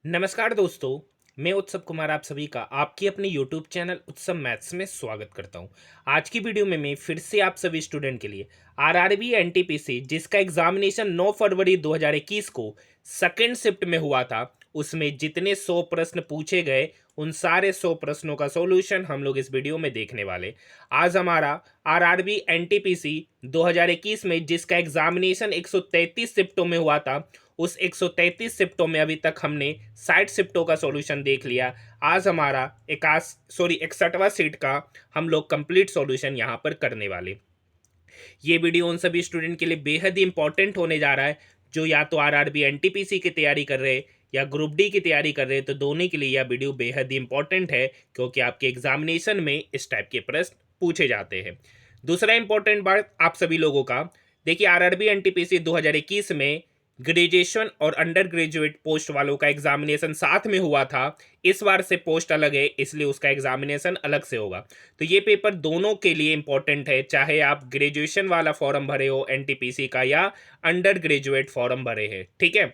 नमस्कार दोस्तों, मैं उत्सव कुमार आप सभी का आपके अपने YouTube चैनल उत्सव मैथ्स में स्वागत करता हूं। आज की वीडियो में मैं फिर से आप सभी स्टूडेंट के लिए आरआरबी एनटीपीसी जिसका एग्जामिनेशन 9 फरवरी 2021 को सेकंड शिफ्ट में हुआ था, उसमें जितने 100 प्रश्न पूछे गए उन सारे 100 प्रश्नों का सॉल्यूशन हम लोग इस वीडियो में देखने वाले। आज हमारा आरआरबी एनटीपीसी 2021 में जिसका एग्जामिनेशन 133 शिफ्टों में हुआ था, उस 133 शिफ्टों में अभी तक हमने 60 शिफ्टों का सॉल्यूशन देख लिया। आज हमारा 61वां सीट का हम लोग कंप्लीट सॉल्यूशन यहाँ पर करने वाले। ये वीडियो उन सभी स्टूडेंट के लिए बेहद ही इंपॉर्टेंट होने जा रहा है जो या तो आरआरबी एनटीपीसी की तैयारी कर रहे हैं या ग्रुप डी की तैयारी कर रहे हैं। तो दोनों के लिए यह वीडियो बेहद ही इंपॉर्टेंट है क्योंकि आपके एग्जामिनेशन में इस टाइप के प्रश्न पूछे जाते हैं। दूसरा इंपॉर्टेंट बात आप सभी लोगों का, देखिए आरआरबी एनटीपीसी 2021 में ग्रेजुएशन और अंडर ग्रेजुएट पोस्ट वालों का एग्जामिनेशन साथ में हुआ था। इस बार से पोस्ट अलग है इसलिए उसका एग्जामिनेशन अलग से होगा। तो ये पेपर दोनों के लिए इंपॉर्टेंट है, चाहे आप ग्रेजुएशन वाला फॉर्म भरे हो एनटीपीसी का या अंडर ग्रेजुएट फॉर्म भरे हैं। ठीक है,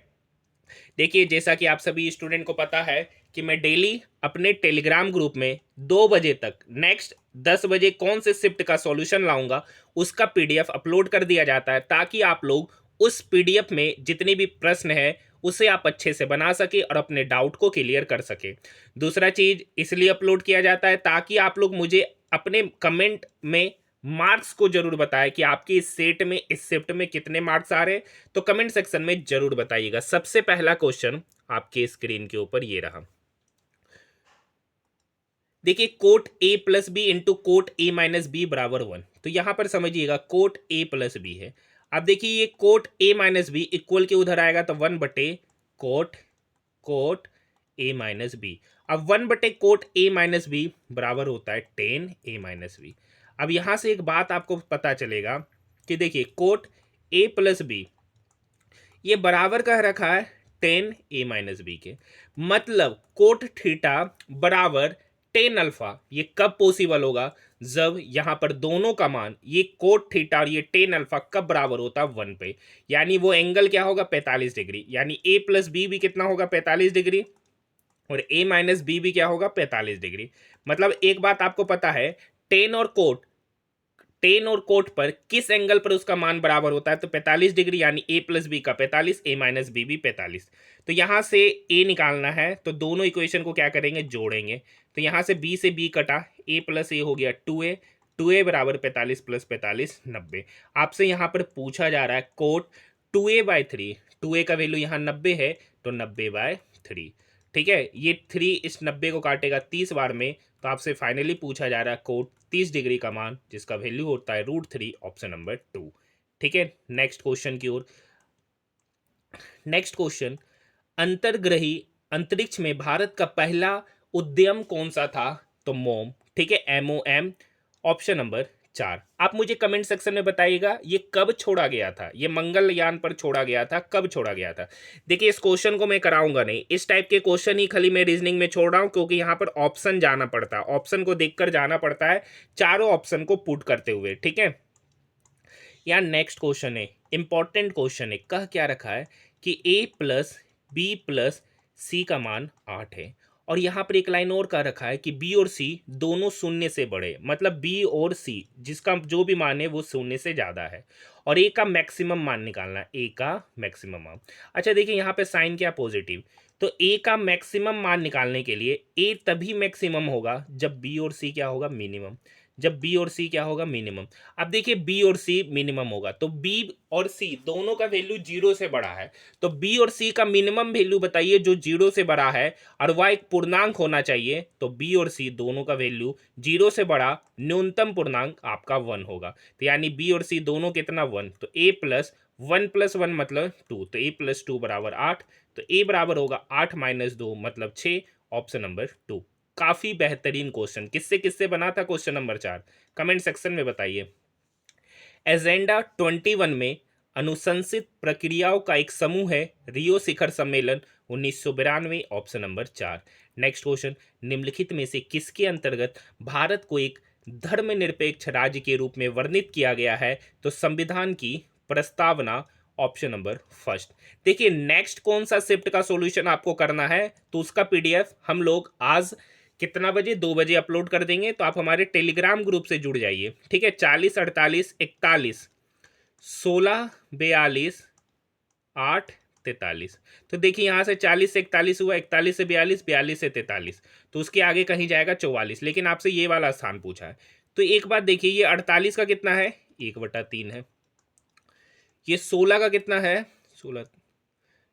देखिए जैसा कि आप सभी स्टूडेंट को पता है कि मैं डेली अपने टेलीग्राम ग्रुप में 2 बजे तक नेक्स्ट 10 बजे कौन से शिफ्ट का सॉल्यूशन लाऊंगा उसका पीडीएफ अपलोड कर दिया जाता है ताकि आप लोग उस पीडीएफ में जितने भी प्रश्न है उसे आप अच्छे से बना सके और अपने डाउट को क्लियर कर सके। दूसरा चीज इसलिए अपलोड किया जाता है ताकि आप लोग मुझे अपने कमेंट में मार्क्स को जरूर बताएं कि आपकी इस सेट में इस शिफ्ट में कितने मार्क्स आ रहे हैं। तो कमेंट सेक्शन में जरूर बताइएगा। सबसे पहला क्वेश्चन आपके स्क्रीन के ऊपर ये रहा। देखिए cot A plus B into cot A minus B बराबर 1। तो यहां पर समझिएगा कोट ए प्लस बी है। अब देखिए ये cot A minus B equal के उधर आएगा तो 1/, cot cot A minus B. अब 1/, कोट ए माइनस बी बराबर होता है 10 ए माइनस बी। अब यहां से एक बात आपको पता चलेगा कि देखिए कोट ए प्लस बी ये बराबर कह रखा है 10 ए माइनस बी के, मतलब कोट थीटा बराबर 10 अल्फा। ये कब पॉसिबल होगा? जब यहां पर दोनों का मान ये कोट थीटा और ये 10 अल्फा कब बराबर होता है 1 पे, यानी वो एंगल क्या होगा 45 डिग्री। यानी ए प्लस बी भी कितना होगा 45 डिग्री और ए माइनस बी भी क्या होगा 45 डिग्री। मतलब एक बात आपको पता है 10 और कोट 10 और कोट पर किस एंगल पर उसका मान बराबर होता है तो 45 डिग्री, यानी ए प्लस बी का 45, ए माइनस बी भी 45। तो यहां से ए निकालना है तो दोनों इक्वेशन को क्या करेंगे जोड़ेंगे। तो यहां से बी से बी कटा, ए प्लस ए हो गया 2a, 2a बराबर 45 प्लस 45 90। आपसे यहां पर पूछा जा रहा है कोट 2a/3, 2a का वैल्यू यहाँ 90 है तो 90/3। ठीक है, ये 3 इस 90 को काटेगा 30 बार में, तो आपसे फाइनली पूछा जा रहा है कोट 30 डिग्री का मान जिसका वैल्यू होता है √3, ऑप्शन नंबर 2। ठीक है, नेक्स्ट क्वेश्चन की ओर। नेक्स्ट क्वेश्चन, अंतर्ग्रही अंतरिक्ष में भारत का पहला उद्यम कौन सा था? तो मोम। ठीक है, MOM, ऑप्शन नंबर 4। आप मुझे कमेंट सेक्शन में बताइएगा ये कब छोड़ा गया था, ये मंगलयान पर छोड़ा गया था, कब छोड़ा गया था। देखिए इस क्वेश्चन को मैं कराऊंगा नहीं, इस टाइप के क्वेश्चन ही खाली मैं रीजनिंग में छोड़ रहा हूं क्योंकि यहाँ पर ऑप्शन जाना पड़ता है, ऑप्शन को देखकर जाना पड़ता है चारों ऑप्शन को पुट करते हुए। ठीक है, यहाँ नेक्स्ट क्वेश्चन है, इंपॉर्टेंट क्वेश्चन है। कह क्या रखा है कि a प्लस बी प्लस सी का मान 8 है और यहाँ पर एक लाइन और कह रखा है कि b और c दोनों शून्य से बड़े, मतलब b और c जिसका जो भी मान है वो शून्य से ज़्यादा है और a का मैक्सिमम मान निकालना है, a का मैक्सिमम मान। अच्छा देखिए यहाँ पे साइन क्या पॉजिटिव, तो a का मैक्सिमम मान निकालने के लिए a तभी मैक्सिमम होगा जब b और c क्या होगा मिनिमम, जब b और c क्या होगा मिनिमम। अब देखिए b और c मिनिमम होगा तो b और c दोनों का वैल्यू 0 से बड़ा है, तो b और c का मिनिमम वैल्यू बताइए जो 0 से बड़ा है और वह एक पूर्णांक होना चाहिए। तो b और c दोनों का वैल्यू 0 से बड़ा न्यूनतम पूर्णांक आपका 1 होगा। तो यानी b और c दोनों कितना 1, तो a प्लस 1 प्लस 1 मतलब 2, तो a प्लस 2 बराबर 8, तो a बराबर होगा 8 माइनस 2 मतलब 6, ऑप्शन नंबर 2। काफी बेहतरीन क्वेश्चन, किससे किससे बना था क्वेश्चन नंबर 4, कमेंट सेक्शन में बताइए। एजेंडा 21 में अनुशंसित प्रक्रियाओं का एक समूह है रियो शिखर सम्मेलन 1992, ऑप्शन नंबर 4। नेक्स्ट क्वेश्चन, निम्नलिखित में से किसके अंतर्गत भारत को एक धर्मनिरपेक्ष राज्य के रूप में वर्णित किया गया है? तो संविधान की प्रस्तावना ऑप्शन नंबर फर्स्ट। देखिए नेक्स्ट कौन सा शिफ्ट का सॉल्यूशन आपको करना है, तो उसका पीडीएफ हम लोग आज कितना बजे, 2 बजे अपलोड कर देंगे। तो आप हमारे टेलीग्राम ग्रुप से जुड़ जाइए, ठीक है। 40 48 41 16 42 8 43। तो देखिए यहाँ से 40 से 41 हुआ, 41 से 42, 42 से 43, तो उसके आगे कहीं जाएगा 44, लेकिन आपसे ये वाला स्थान पूछा है। तो एक बात देखिए, ये 48 का कितना है, 1/3 है। ये 16 का कितना है, 16,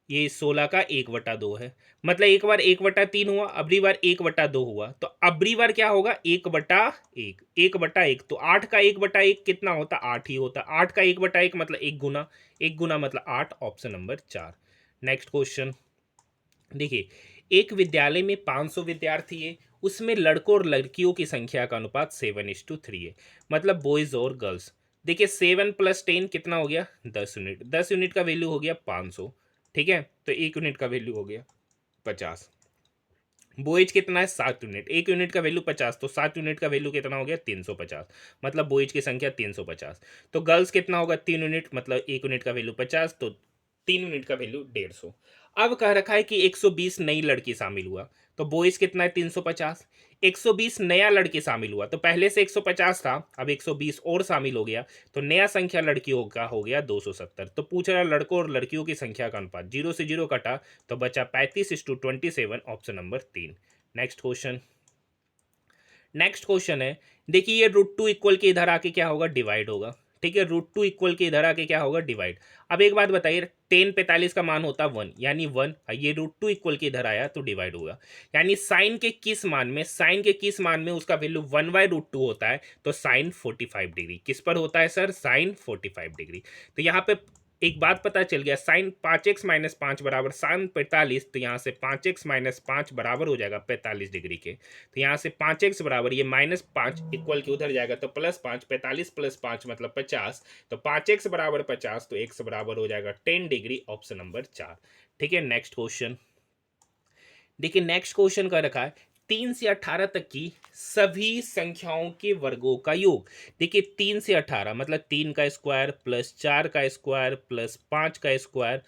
ये 16 का 1/2 है। मतलब एक बार 1/3 हुआ, अबरी बार 1/2 हुआ, तो अबरी बार क्या होगा, 1/1, 1/1। तो 8 का 1/1 कितना होता, 8 ही होता। 8 का 1/1 मतलब 1 गुना, 1 गुना मतलब 8, ऑप्शन नंबर 4। नेक्स्ट क्वेश्चन देखिए, एक विद्यालय में 500 विद्यार्थी है, उसमें लड़कों और लड़कियों की संख्या का अनुपात 7:3 है, मतलब बॉयज और गर्ल्स। देखिए 7 + 10 कितना हो गया, 10 यूनिट। 10 यूनिट का वैल्यू हो गया 500, ठीक है। तो 1 यूनिट का वैल्यू हो गया 50। बॉयज कितना है, 7 यूनिट। 1 यूनिट का वैल्यू 50, तो 7 यूनिट का वैल्यू कितना हो गया, 350, मतलब बॉयज की संख्या 350। तो गर्ल्स कितना होगा, 3 यूनिट, मतलब 1 यूनिट का वैल्यू 50, तो 3 यूनिट का वैल्यू 150। अब कह रखा है कि 120 नई लड़की शामिल हुआ, तो बॉयज कितना है, 350। 120 नया लड़की शामिल हुआ, तो पहले से 150 था, अब 120 और शामिल हो गया, तो नया संख्या लड़कियों का हो गया 270। तो पूछ रहा लड़कों और लड़कियों की संख्या का अनुपात, 0 से 0 कटा, तो बचा 35:27, option number 3। Next question, next question है, देखिए ये √2 इक्वल के इधर आके क्या होगा, डिवाइड होगा, ठीक है। √2 इक्वल के इधर आके क्या होगा, डिवाइड। अब एक बात बताइए, 10 45 का मान होता 1, यानी 1, ये √2 इक्वल के इधर आया तो डिवाइड होगा। यानी साइन के किस मान में, साइन के किस मान में उसका वैल्यू 1/√2 होता है, तो साइन 45 डिग्री। किस पर होता है सर, साइन 45 डिग्री। तो यहाँ पे एक बात पता चल गया, साइन 5x - 5 बराबर साइन 45, तो यहाँ से 5x - 5 बराबर हो जाएगा 45 डिग्री के। तो यहाँ से 5x बराबर, ये -5 इक्वल के उधर जाएगा तो +5, 45 + 5 मतलब 50, तो 5x बराबर 50, तो x बराबर हो जाएगा 10 डिग्री, ऑप्शन नंबर 4, ठीक है। नेक्स्ट क्वेश्चन देखिए, नेक्स्ट क्वेश्चन का रखा है 3 से 18 तक की सभी संख्याओं के वर्गों का योग। देखिए 3 से 18 मतलब 3 का स्क्वायर प्लस 4 का स्क्वायर प्लस 5 का square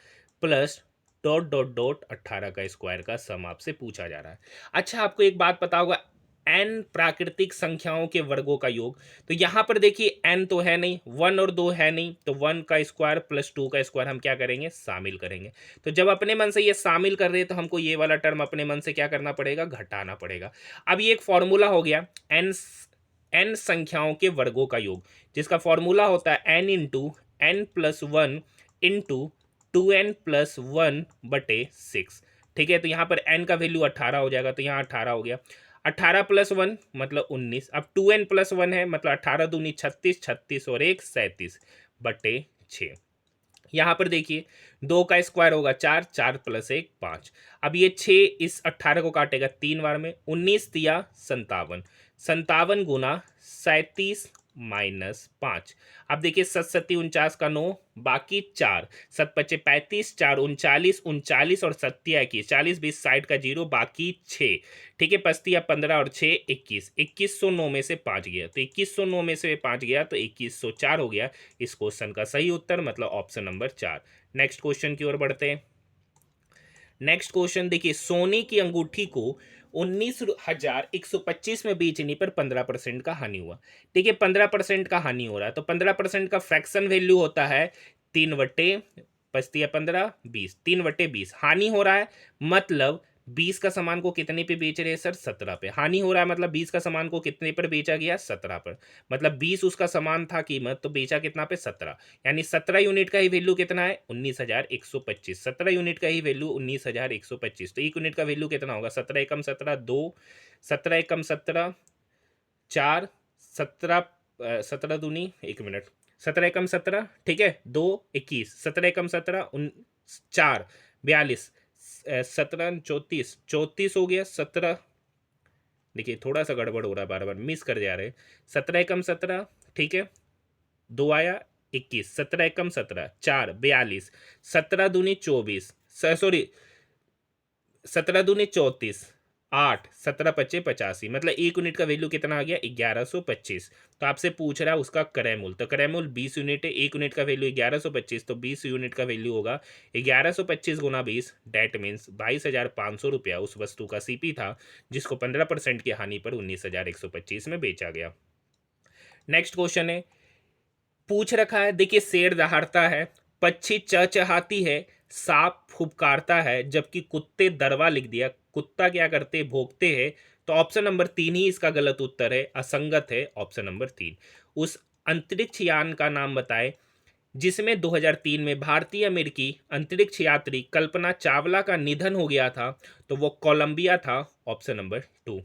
plus dot dot dot 18 का स्क्वायर का सम आपसे पूछा जा रहा है। अच्छा, आपको एक बात पता होगा, n प्राकृतिक संख्याओं के वर्गों का योग। तो यहां पर देखिए n तो है नहीं, 1 और 2 है नहीं, तो 1 का स्क्वायर प्लस 2 का स्क्वायर हम क्या करेंगे, शामिल करेंगे। तो जब अपने मन से ये शामिल कर रहे हैं, तो हमको ये वाला टर्म अपने मन से क्या करना पड़ेगा, घटाना पड़ेगा। अब ये एक फॉर्मूला हो गया, n संख्याओं के वर्गों का योग, जिसका फॉर्मूला होता है n × n+1 इंटू 2n+1/6, ठीक है। तो यहाँ पर n का वैल्यू 18 हो जाएगा, तो यहाँ 18 हो गया। 18 + 1 मतलब 19। अब 2n+1 है, मतलब 18 दूनी 36, 36 और 1 37/6। यहाँ पर देखिए 2 का स्क्वायर होगा 4, 4 + 1 5। अब ये 6 इस 18 को काटेगा 3 बार में, 19 तिया 57, 57 गुना 37 - 5। अब देखिए 7 × 7 = 49 का 9, बाकी 4, 7 × 5 = 35, 4 × 39, 39 और 7 × 21, 40 20 60 का 0, बाकी 6, ठीक है। 5 × 15 और 6 21, 2109 में से 5 गया, तो 2109 में से 5 गया तो 2104 हो गया इस क्वेश्चन का सही उत्तर, मतलब ऑप्शन नंबर 4। नेक्स्ट क्वेश्चन की ओर बढ़ते हैं। नेक्स्ट क्वेश्चन देखिए, सोने की अंगूठी को 19,125 में बेचने पर 15% का हानि हुआ। देखिए 15% का हानि हो रहा है, तो 15% का फ्रैक्शन वैल्यू होता है 3/15 20, 3/20 हानि हो रहा है, मतलब 20 का सामान को कितने पे बेच रहे हैं सर, 17 पे। हानि हो रहा है मतलब 20 का सामान को कितने पर बेचा गया, 17 पर। मतलब 20 उसका सामान था कीमत, तो बेचा कितना पे, 17, यानी 17 यूनिट का ही वैल्यू कितना है, 19,125। 17 यूनिट का ही वैल्यू 19,125, तो 1 यूनिट का वैल्यू कितना होगा, 17 × 17 2, 17 × 17 4, 17 17 दूनी 1 मिनट, 17 × 17 ठीक है 2 21, 17 × 17 4 42, 17 34 34 हो गया 17। देखिए थोड़ा सा गड़बड़ हो रहा है, बार बार मिस कर जा रहे हैं। 17 × 17 ठीक है, 2 आया 21, 17 × 17 4 42, 17 दूनी 24, सॉरी 17 दूनी 34, 8, 17 पच्चे 85, मतलब 1 यूनिट का वैल्यू कितना आ गया 1125। तो आपसे पूछ रहा है उसका क्रय मूल्य, तो क्रय मूल्य 20 यूनिट है, 1 यूनिट का वैल्यू 1125, तो 20 यूनिट का वैल्यू होगा 1125 गुना 20, डेट मीन्स 22,500 रुपया उस वस्तु का सीपी था जिसको 15% की हानि पर 19,125 में बेचा गया। नेक्स्ट क्वेश्चन है, पूछ रखा है, देखिए शेर दहाड़ता है, पक्षी चहचहाती है, सांप फुफकारता है, जबकि कुत्ते दरवा लिख दिया, कुत्ता क्या करते भोंकते हैं। तो ऑप्शन नंबर 3 ही इसका गलत उत्तर है, असंगत है ऑप्शन नंबर 3। उस अंतरिक्ष यान का नाम बताएं जिसमें 2003 में भारतीय अमेरिकी अंतरिक्ष यात्री कल्पना चावला का निधन हो गया था। तो वो कोलंबिया था, option number 2।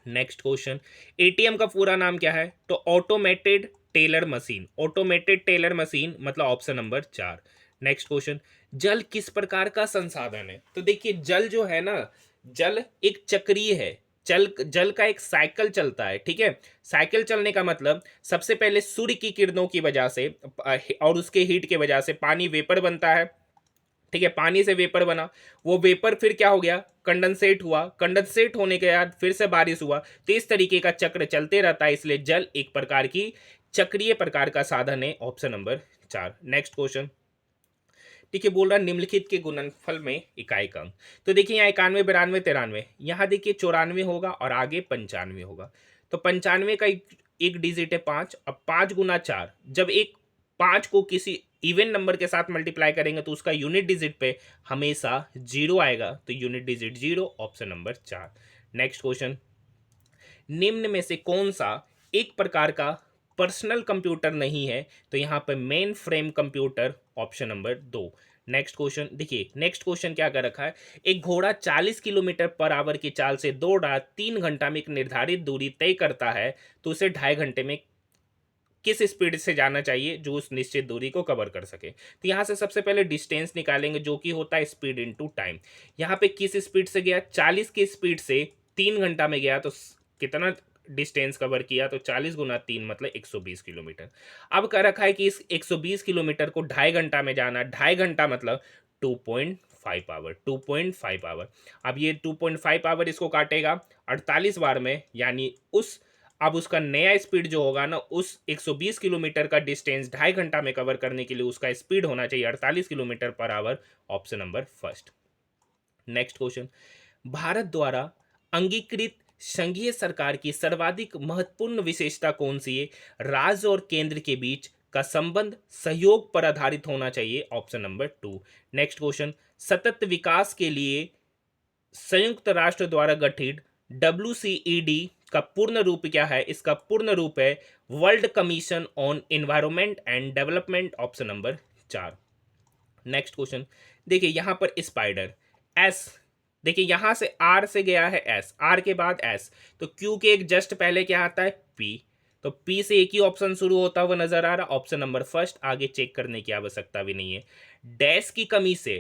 Next question, ATM का पूरा नाम क्या है? तो automated teller machine, automated teller machine मतलब ऑप्शन नंबर 4। नेक्स्ट क्वेश्चन, जल किस प्रकार का संसाधन है? तो देखिए जल जो है ना, जल एक चक्रीय है, जल जल का एक साइकिल चलता है, ठीक है। साइकिल चलने का मतलब सबसे पहले सूर्य की किरणों की वजह से और उसके हीट के वजह से पानी वेपर बनता है, ठीक है, पानी से वेपर बना, वो वेपर फिर क्या हो गया, कंडेंसेट हुआ, कंडेंसेट होने के बाद फिर से बारिश हुआ। तो इस तरीके का चक्र चलते रहता है, इसलिए जल एक प्रकार की चक्रीय प्रकार का साधन है, ऑप्शन नंबर 4। नेक्स्ट क्वेश्चन, देखिए बोल रहा निम्नलिखित के गुणनफल में इकाई का अंक। तो देखिए यहाँ 91, 92, 93, यहाँ देखिए 94 होगा और आगे 95 होगा। तो 95 का एक डिजिट है 5, अब 5 गुना 4, जब एक 5 को किसी इवन नंबर के साथ मल्टीप्लाई करेंगे तो उसका यूनिट डिजिट पे हमेशा 0 आएगा, तो unit digit 0, option number 4। Next question, निम्न में से कौन सा एक प्रकार का पर्सनल कंप्यूटर नहीं है? तो यहाँ पे main frame computer, option number 2। Next question, देखिए नेक्स्ट क्वेश्चन क्या कर रखा है, एक घोड़ा 40 किलोमीटर पर आवर की चाल से दौड़ रहा 3 घंटा में एक निर्धारित दूरी तय करता है, तो उसे 2.5 घंटे में किस स्पीड से जाना चाहिए जो उस निश्चित दूरी को कवर कर सके? तो यहाँ से सबसे पहले डिस्टेंस निकालेंगे जो कि होता है स्पीड इनटू टाइम। यहाँ पे किस स्पीड से गया, 40 की स्पीड से 3 घंटा में गया, तो कितना डिस्टेंस कवर किया? तो 40 गुना 3 मतलब 120 किलोमीटर। अब कह रखा है कि इस 120 किलोमीटर को 2.5 घंटा में जाना, 2.5 घंटा मतलब 2.5 आवर, 2.5 आवर। अब ये 2.5 आवर इसको काटेगा 48 बार में, यानी उस अब उसका नया स्पीड जो होगा ना, उस 120 किलोमीटर का डिस्टेंस 2.5 घंटा में कवर करने के लिए उसका स्पीड होना चाहिए 48 kilometre per hour, option number first. Next question, Bharat द्वारा अंगीकृत संघीय सरकार की सर्वाधिक महत्वपूर्ण विशेषता कौन सी है? राज्य और केंद्र के बीच का संबंध सहयोग पर आधारित होना चाहिए, ऑप्शन नंबर 2। नेक्स्ट क्वेश्चन, सतत विकास के लिए संयुक्त राष्ट्र द्वारा गठित WCED का पूर्ण रूप क्या है? इसका पूर्ण रूप है world commission on environment and development, option number 4। Next question, देखिए यहां पर स्पाइडर एस, देखिए यहां से आर से गया है एस, आर के बाद एस, तो क्यू के एक जस्ट पहले क्या आता है पी, तो पी से एक ही ऑप्शन शुरू होता हुआ नजर आ रहा, ऑप्शन नंबर फर्स्ट, आगे चेक करने की आवश्यकता भी नहीं है। डैश की कमी से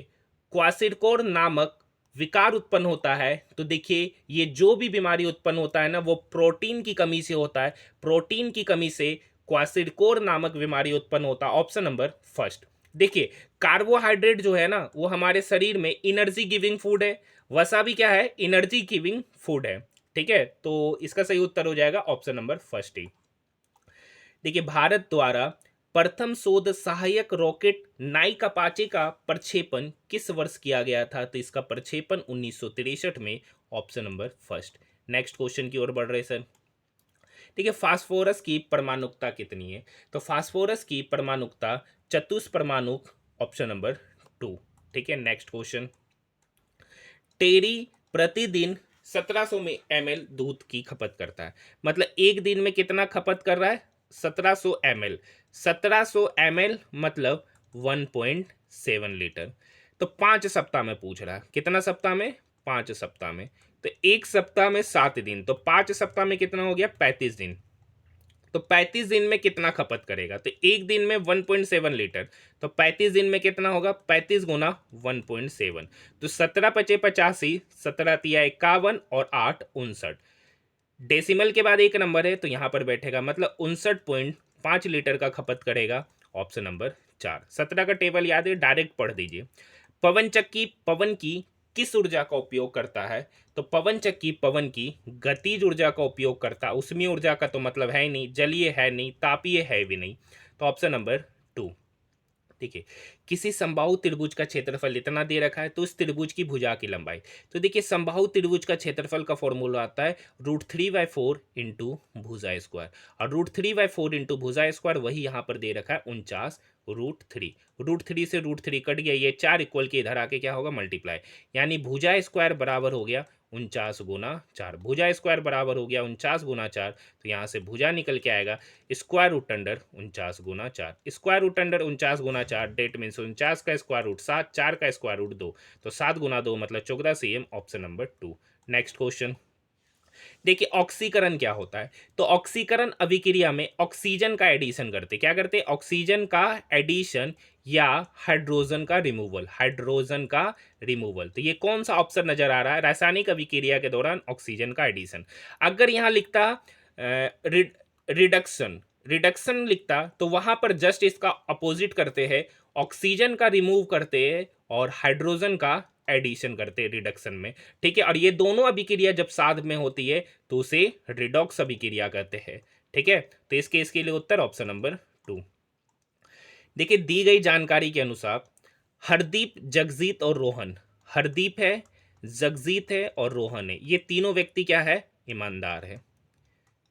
क्वासिडकोर नामक विकार उत्पन्न होता है, तो देखिए ये जो भी बीमारी उत्पन्न होता है ना, वो प्रोटीन की कमी से होता है, प्रोटीन की कमी से क्वासिडकोर नामक बीमारी उत्पन्न होता है, ऑप्शन नंबर फर्स्ट। देखिए कार्बोहाइड्रेट जो है ना, वो हमारे शरीर में एनर्जी गिविंग फूड है, वसा भी क्या है, एनर्जी गिविंग फूड है, ठीक है, तो इसका सही उत्तर हो जाएगा ऑप्शन नंबर फर्स्ट ही। देखिए भारत द्वारा प्रथम शोध सहायक रॉकेट नाइक अपाचे का प्रक्षेपण किस वर्ष किया गया था? तो इसका प्रक्षेपण 1963 में, option number first. Next question की ओर बढ़ रहे सर। ठीक है, फास्फोरस की परमाणुकता कितनी है? तो फास्फोरस की परमाणुकता चतुष्परमाणुक, ऑप्शन नंबर 2। ठीक है, नेक्स्ट क्वेश्चन, टेरी प्रतिदिन 1700 में ml दूध की खपत करता है, मतलब एक दिन में कितना खपत कर रहा है? 1700 ml, 1700 ml मतलब 1.7 लीटर। तो 5 सप्ताह में पूछ रहा है, कितना सप्ताह में? 5 सप्ताह में। तो एक सप्ताह में 7 दिन, तो 5 सप्ताह में कितना हो गया? 35 दिन। तो 35 दिन में कितना खपत करेगा? तो एक दिन में 1.7 लीटर, तो 35 दिन में कितना होगा? 35 गुना 1.7, तो 17 पचे 85, 17 तिया 51 और 8 59। डेसिमल के बाद एक नंबर है तो यहां पर बैठेगा, मतलब 59.5 लीटर का खपत करेगा, ऑप्शन नंबर 4। 17 का टेबल याद है, डायरेक्ट पढ़ दीजिए। पवन चक्की पवन की किस ऊर्जा का उपयोग करता है? तो पवन चक्की पवन की गतिज ऊर्जा का उपयोग करता है। उसमें ऊर्जा का तो मतलब है ही नहीं, जलीय है नहीं, तापीय है भी नहीं। तो ऑप्शन नंबर 2। देखिए, किसी समबाहु त्रिभुज का क्षेत्रफल इतना दे रखा है तो उस त्रिभुज की भुजा की लंबाई। तो देखिए, समबाहु त्रिभुज का क्षेत्रफल का फॉर्मूला आता है √3/4 इंटू भुजा स्क्वायर, और √3/4 इंटू भुजा स्क्वायर वही यहाँ पर दे रखा है 49√3। √3 से √3 कट गया, ये 4 इक्वल के इधर आके क्या होगा, मल्टीप्लाई। यानी भुजा स्क्वायर बराबर हो गया 49 × 4। भुजा स्क्वायर बराबर हो गया 49 × 4। तो यहाँ से भुजा निकल के आएगा √49 × 4। √49 डेट मीन्स 49 का स्क्वायर रूट 7, 4 का स्क्वायर रूट 2। तो 7 × 2 मतलब 14 cm, option number 2। Next question देखिए, ऑक्सीकरण क्या होता है? तो ऑक्सीकरण अभिक्रिया में ऑक्सीजन का एडिशन करते, क्या करते हैं, ऑक्सीजन का एडिशन या हाइड्रोजन का रिमूवल, हाइड्रोजन का रिमूवल। तो ये कौन सा ऑप्शन नजर आ रहा है? रासायनिक अभिक्रिया के दौरान ऑक्सीजन का एडिशन। अगर यहाँ लिखता रिडक्शन, रिडक्शन लिखता तो वहां पर जस्ट इसका अपोजिट करते हैं, ऑक्सीजन का रिमूव करते हैं और हाइड्रोजन का एडिशन करते हैं रिडक्शन में। ठीक है, और ये दोनों अभिक्रिया जब साथ में होती है तो उसे रिडॉक्स अभिक्रिया कहते हैं। ठीक है, तो इस केस के लिए उत्तर ऑप्शन नंबर 2। देखिए, दी गई जानकारी के अनुसार हरदीप, जगजीत और रोहन, हरदीप है, जगजीत है और रोहन है, ये तीनों व्यक्ति क्या है, ईमानदार है।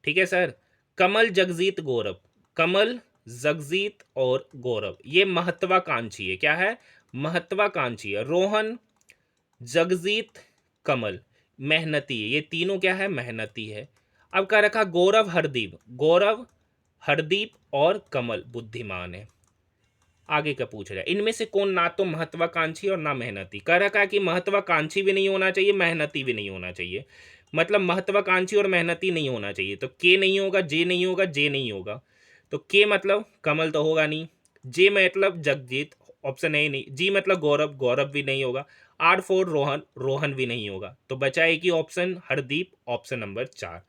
ठीक है सर। कमल, जगजीत, गौरव, कमल, जगजीत और गौरव ये महत्वाकांक्षी है, क्या है, महत्वाकांक्षी है। रोहन, जगजीत, कमल मेहनती है, ये तीनों क्या है, मेहनती है। अब क्या रखा, गौरव, हरदीप, गौरव, हरदीप और कमल बुद्धिमान है। आगे का पूछ रहा है, इनमें से कौन ना तो महत्वाकांक्षी और ना मेहनती। कह रखा है कि महत्वाकांक्षी भी नहीं होना चाहिए, मेहनती भी नहीं होना चाहिए। मतलब महत्वाकांक्षी और मेहनती नहीं होना चाहिए। तो के नहीं होगा, जे नहीं होगा, जे नहीं होगा। तो के मतलब कमल तो होगा नहीं, जे मतलब जगजीत, ऑप्शन ए नहीं, जी मतलब गौरव, गौरव भी नहीं होगा, R4 रोहन, रोहन भी नहीं होगा। तो बचा एक ही ऑप्शन हरदीप, ऑप्शन नंबर 4।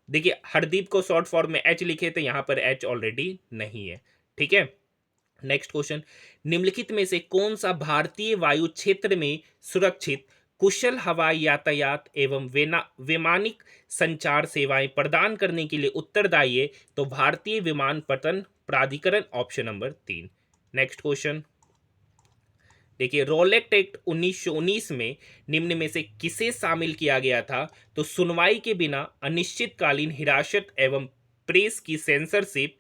देखिए, हरदीप को शॉर्ट फॉर्म में एच लिखे थे, यहाँ पर एच ऑलरेडी नहीं है। ठीक है, नेक्स्ट क्वेश्चन, निम्नलिखित में से कौन सा भारतीय वायु क्षेत्र में सुरक्षित, कुशल हवाई यातायात एवं वैमानिक संचार सेवाएं प्रदान करने के लिए उत्तरदायी है? तो भारतीय विमानपत्तन प्राधिकरण, ऑप्शन नंबर 3। नेक्स्ट क्वेश्चन देखिए, रोलेक्ट एक्ट 1919 में निम्न में से किसे शामिल किया गया था? तो सुनवाई के बिना अनिश्चितकालीन हिरासत एवं प्रेस की सेंसरशिप,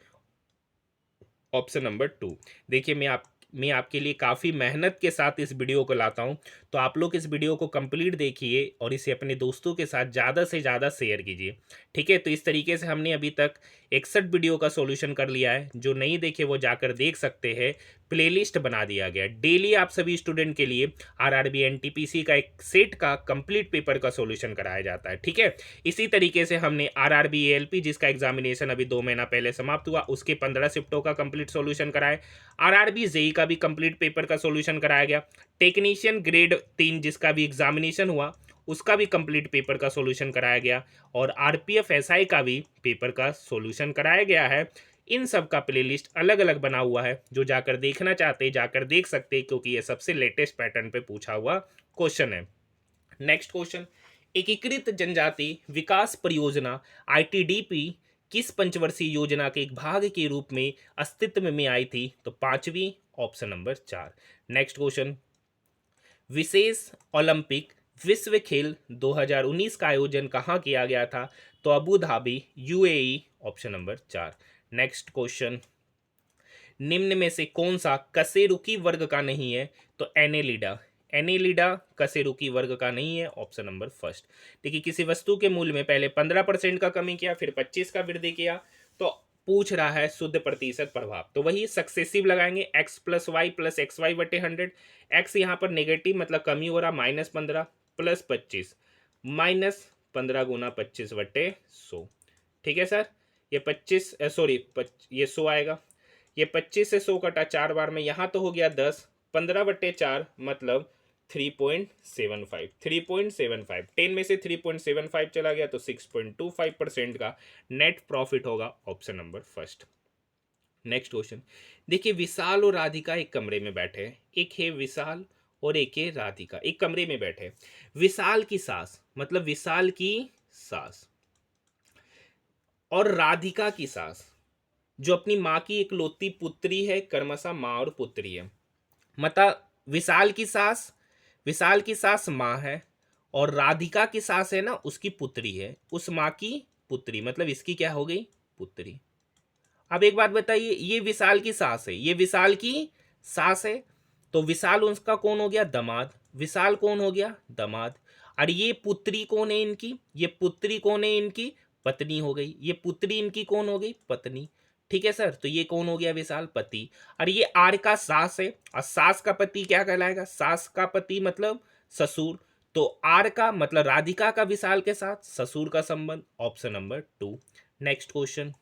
ऑप्शन नंबर 2। देखिए, मैं आपके लिए काफ़ी मेहनत के साथ इस वीडियो को लाता हूं, तो आप लोग इस वीडियो को कंप्लीट देखिए और इसे अपने दोस्तों के साथ ज़्यादा से ज़्यादा शेयर कीजिए। ठीक है, तो इस तरीके से हमने अभी तक 61 वीडियो का सॉल्यूशन कर लिया है। जो नहीं देखे वो जाकर देख सकते हैं, प्लेलिस्ट बना दिया गया। डेली आप सभी स्टूडेंट के लिए आरआरबी एनटीपीसी का एक सेट का कंप्लीट पेपर का सॉल्यूशन कराया जाता है। ठीक है, इसी तरीके से हमने आरआरबी एएलपी जिसका एग्जामिनेशन अभी 2 महीना पहले समाप्त हुआ, उसके 15 शिफ्टों का कंप्लीट सॉल्यूशन कराए। आरआरबी जेई का भी कंप्लीट पेपर का सॉल्यूशन कराया गया। टेक्नीशियन ग्रेड 3 जिसका भी एग्जामिनेशन हुआ, उसका भी कंप्लीट पेपर का सॉल्यूशन कराया गया। और आरपीएफ एसआई का भी पेपर का सॉल्यूशन कराया गया है। इन सब का प्लेलिस्ट अलग अलग बना हुआ है, जो जाकर देखना चाहते जाकर देख सकते हैं, क्योंकि ये सबसे लेटेस्ट पैटर्न पे पूछा हुआ क्वेश्चन है। नेक्स्ट क्वेश्चन, एकीकृत जनजाति विकास परियोजना आईटीडीपी किस पंचवर्षीय योजना के एक भाग के रूप में अस्तित्व में आई थी? तो 5वीं, ऑप्शन नंबर 4। नेक्स्ट क्वेश्चन, विशेष ओलंपिक विश्व खेल 2019 का आयोजन कहाँ किया गया था? तो Abu Dhabi, UAE, option number 4। Next question, निम्न में से कौन सा कशेरुकी वर्ग का नहीं है? तो एनेलिडा, एनेलिडा कशेरुकी वर्ग का नहीं है, ऑप्शन नंबर फर्स्ट। देखिए, किसी वस्तु के मूल्य में पहले 15% का कमी किया, फिर 25 का वृद्धि किया, तो पूछ रहा है शुद्ध प्रतिशत प्रभाव। तो वही सक्सेसिव लगाएंगे, x + y + xy/100। x यहाँ पर नेगेटिव मतलब कमी हो रहा, -15 + 25 -15 × 25/100। ठीक है सर, ये 25 ये 100 आएगा। ये 25 से 100 कटा 4 बार में, यहाँ तो हो गया 10, 15/4 मतलब 3.75, 3.75, 10 में से 3.75 चला गया तो 6.25% का नेट प्रॉफिट होगा, option number first. Next question देखिए, विशाल और राधिका एक कमरे में बैठे हैं। एक है विशाल और एक है राधिका, एक कमरे में बैठे। विशाल की सास मतलब विशाल की सास और राधिका की सास जो अपनी माँ की इकलौती पुत्री है, कर्मशः माँ और पुत्री है। मतलब विशाल की सास माँ है और राधिका की सास है ना उसकी पुत्री है, उस माँ की पुत्री, मतलब इसकी क्या हो गई, पुत्री। अब एक बात बताइए, ये विशाल की सास है, ये विशाल की सास है, तो विशाल उसका कौन हो गया, दामाद। विशाल कौन हो गया, दामाद। और ये पुत्री कौन है इनकी, ये पुत्री कौन है इनकी, पत्नी हो गई। ये पुत्री इनकी कौन हो गई, पत्नी। ठीक है सर, तो ये कौन हो गया, विशाल, पति। और ये आर का सास है, और सास का पति क्या कहलाएगा, सास का पति मतलब ससुर। तो आर का मतलब राधिका का विशाल के साथ ससुर का संबंध, option number 2। Next question.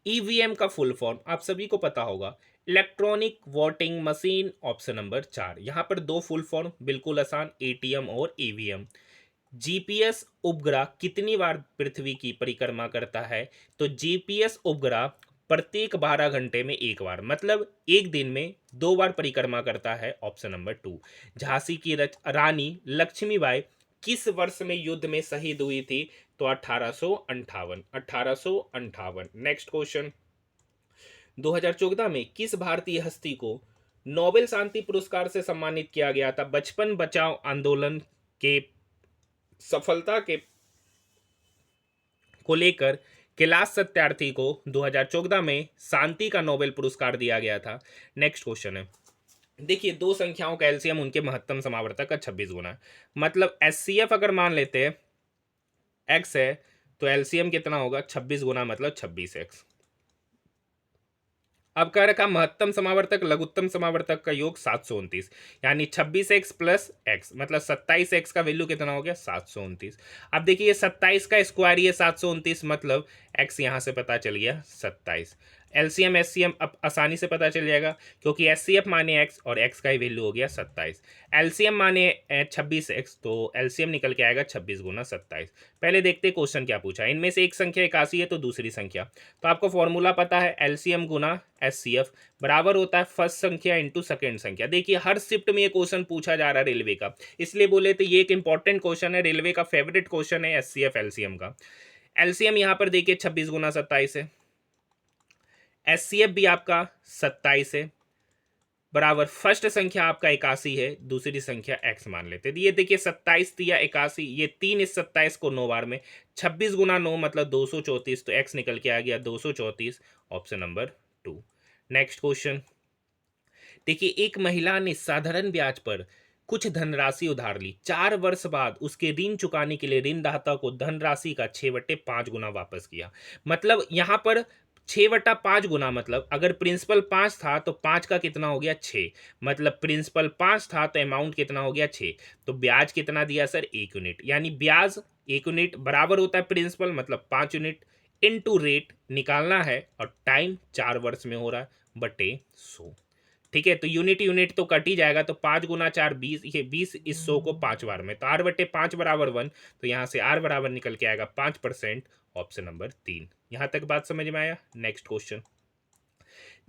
EVM का फुल फॉर्म आप सभी को पता होगा, electronic voting machine, option number 4। यहां पर दो फुल फॉर्म बिल्कुल आसान, एटीएम और ईवीएम। जीपीएस उपग्रह कितनी बार पृथ्वी की परिक्रमा करता है, तो जीपीएस उपग्रह प्रत्येक 12 घंटे में एक बार, मतलब एक दिन में 2 बार परिक्रमा करता है, ऑप्शन नंबर 2। झांसी की रानी लक्ष्मीबाई किस वर्ष में युद्ध में शहीद हुई थी, तो 1858। Next question. 2014 में किस भारतीय हस्ती को नोबेल शांति पुरस्कार से सम्मानित किया गया था, बचपन बचाओ आंदोलन के सफलता के को लेकर कैलाश सत्यार्थी को 2014 में शांति का नोबेल पुरस्कार दिया गया था। नेक्स्ट क्वेश्चन है, देखिए दो संख्याओं का एलसीएम उनके महत्तम समावर्तक का 26 गुना, मतलब एचसीएफ अगर मान लेते हैं एक्स है तो एलसीएम कितना होगा, 26 गुना मतलब 26x। अब कह रखा महत्तम समावर्तक लघुत्तम समावर्तक का योग 729, यानी 26x प्लस एक्स मतलब 27x का वैल्यू कितना हो गया, 729। अब देखिए ये 27 का स्क्वायर, ये 729, मतलब x यहां से पता चल गया 27। एलसीएम एससीएम अब आसानी से पता चल जाएगा, क्योंकि एचसीएफ माने x और x का ही वैल्यू हो गया 27। एलसीएम माने 26x, तो एलसीएम निकल के आएगा 26 गुना 27। पहले देखते क्वेश्चन क्या पूछा, इनमें से एक संख्या 81 है तो दूसरी संख्या, तो आपको फॉर्मूला पता है, एलसीएम गुना एचसीएफ बराबर होता है फर्स्ट संख्या इंटू सेकेंड संख्या। देखिए हर शिफ्ट में ये क्वेश्चन पूछा जा रहा है रेलवे का, इसलिए बोले तो ये एक इंपॉर्टेंट क्वेश्चन है, रेलवे का फेवरेट क्वेश्चन है एचसीएफ एलसीएम का। एलसीएम यहाँ पर देखिए 26 गुना 27 है, एचसीएफ भी आपका 27 है, बराबर फर्स्ट संख्या आपका 81 है, दूसरी संख्या एक्स मान लेते हैं। ये देखिए 27 दिया 81, ये 3 इस 27 को 9 बार में, 26 गुना 9 मतलब 234, तो एक्स निकल के आ गया 234, ऑप्शन नंबर 2। नेक्स्ट क्वेश्चन, देखिए एक महिला ने साधारण ब्याज पर कुछ धनराशि उधार ली, 4 वर्ष बाद उसके ऋण चुकाने के लिए ऋणदाता को धनराशि का 6/5 गुना वापस किया। मतलब यहां पर 6/5 गुना, मतलब अगर प्रिंसिपल 5 था तो 5 का कितना हो गया 6, मतलब प्रिंसिपल 5 था तो अमाउंट कितना हो गया 6, तो ब्याज कितना दिया सर 1 यूनिट, यानी ब्याज 1 यूनिट बराबर होता है प्रिंसिपल मतलब 5 यूनिट इनटू रेट निकालना है, और टाइम 4 वर्ष में हो रहा है, बटे 100। ठीक है, तो यूनिट यूनिट तो कट ही जाएगा, तो 5 गुना 4 20, ये 20 इस 100 को 5 बार में, तो r/5 बराबर 1, तो यहाँ से r बराबर निकल के आएगा 5%, ऑप्शन नंबर 3। यहाँ तक बात समझ में आया। नेक्स्ट क्वेश्चन,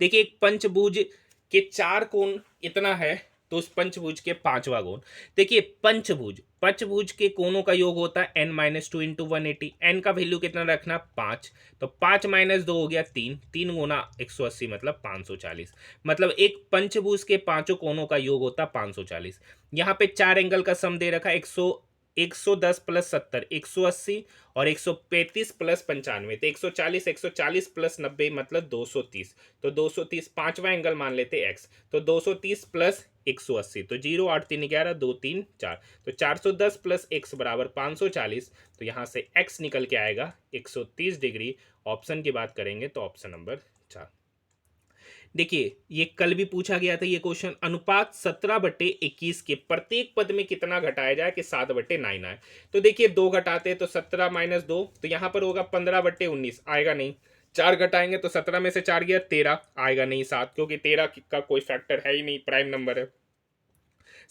देखिए एक पंचभुज के 4 कोण इतना है, तो उस पंचभुज के 5वां कोण, देखिए पंचभुज के कोणों का योग होता है n-2 इंटू 180, n का वैल्यू कितना रखना 5, तो 5 - 2 हो गया 3, 3 गुना 180 मतलब 540, मतलब एक पंचभुज के पांचों कोणों का योग होता है 540। यहाँ पे 4 एंगल का सम दे रखा है 110 प्लस 70 180, और 135 प्लस 95 तो 140, 140 प्लस 90 मतलब 230, तो 230 पांचवा एंगल मान लेते x, तो 230 प्लस 180, तो 0 8 3 11 2 3 4, तो 410 प्लस x बराबर 540, तो यहाँ से x निकल के आएगा 130 डिग्री। ऑप्शन की बात करेंगे तो ऑप्शन नंबर 4। देखिए ये कल भी पूछा गया था ये क्वेश्चन, अनुपात 17/21 के प्रत्येक पद में कितना घटाया जाए कि 7/9 आए, तो देखिए 2 घटाते हैं तो 17 - 2, तो यहाँ पर होगा 15/19, आएगा नहीं। 4 घटाएंगे तो 17 में से 4 गया 13, आएगा नहीं 7, क्योंकि 13 का कोई फैक्टर है ही नहीं, प्राइम नंबर है।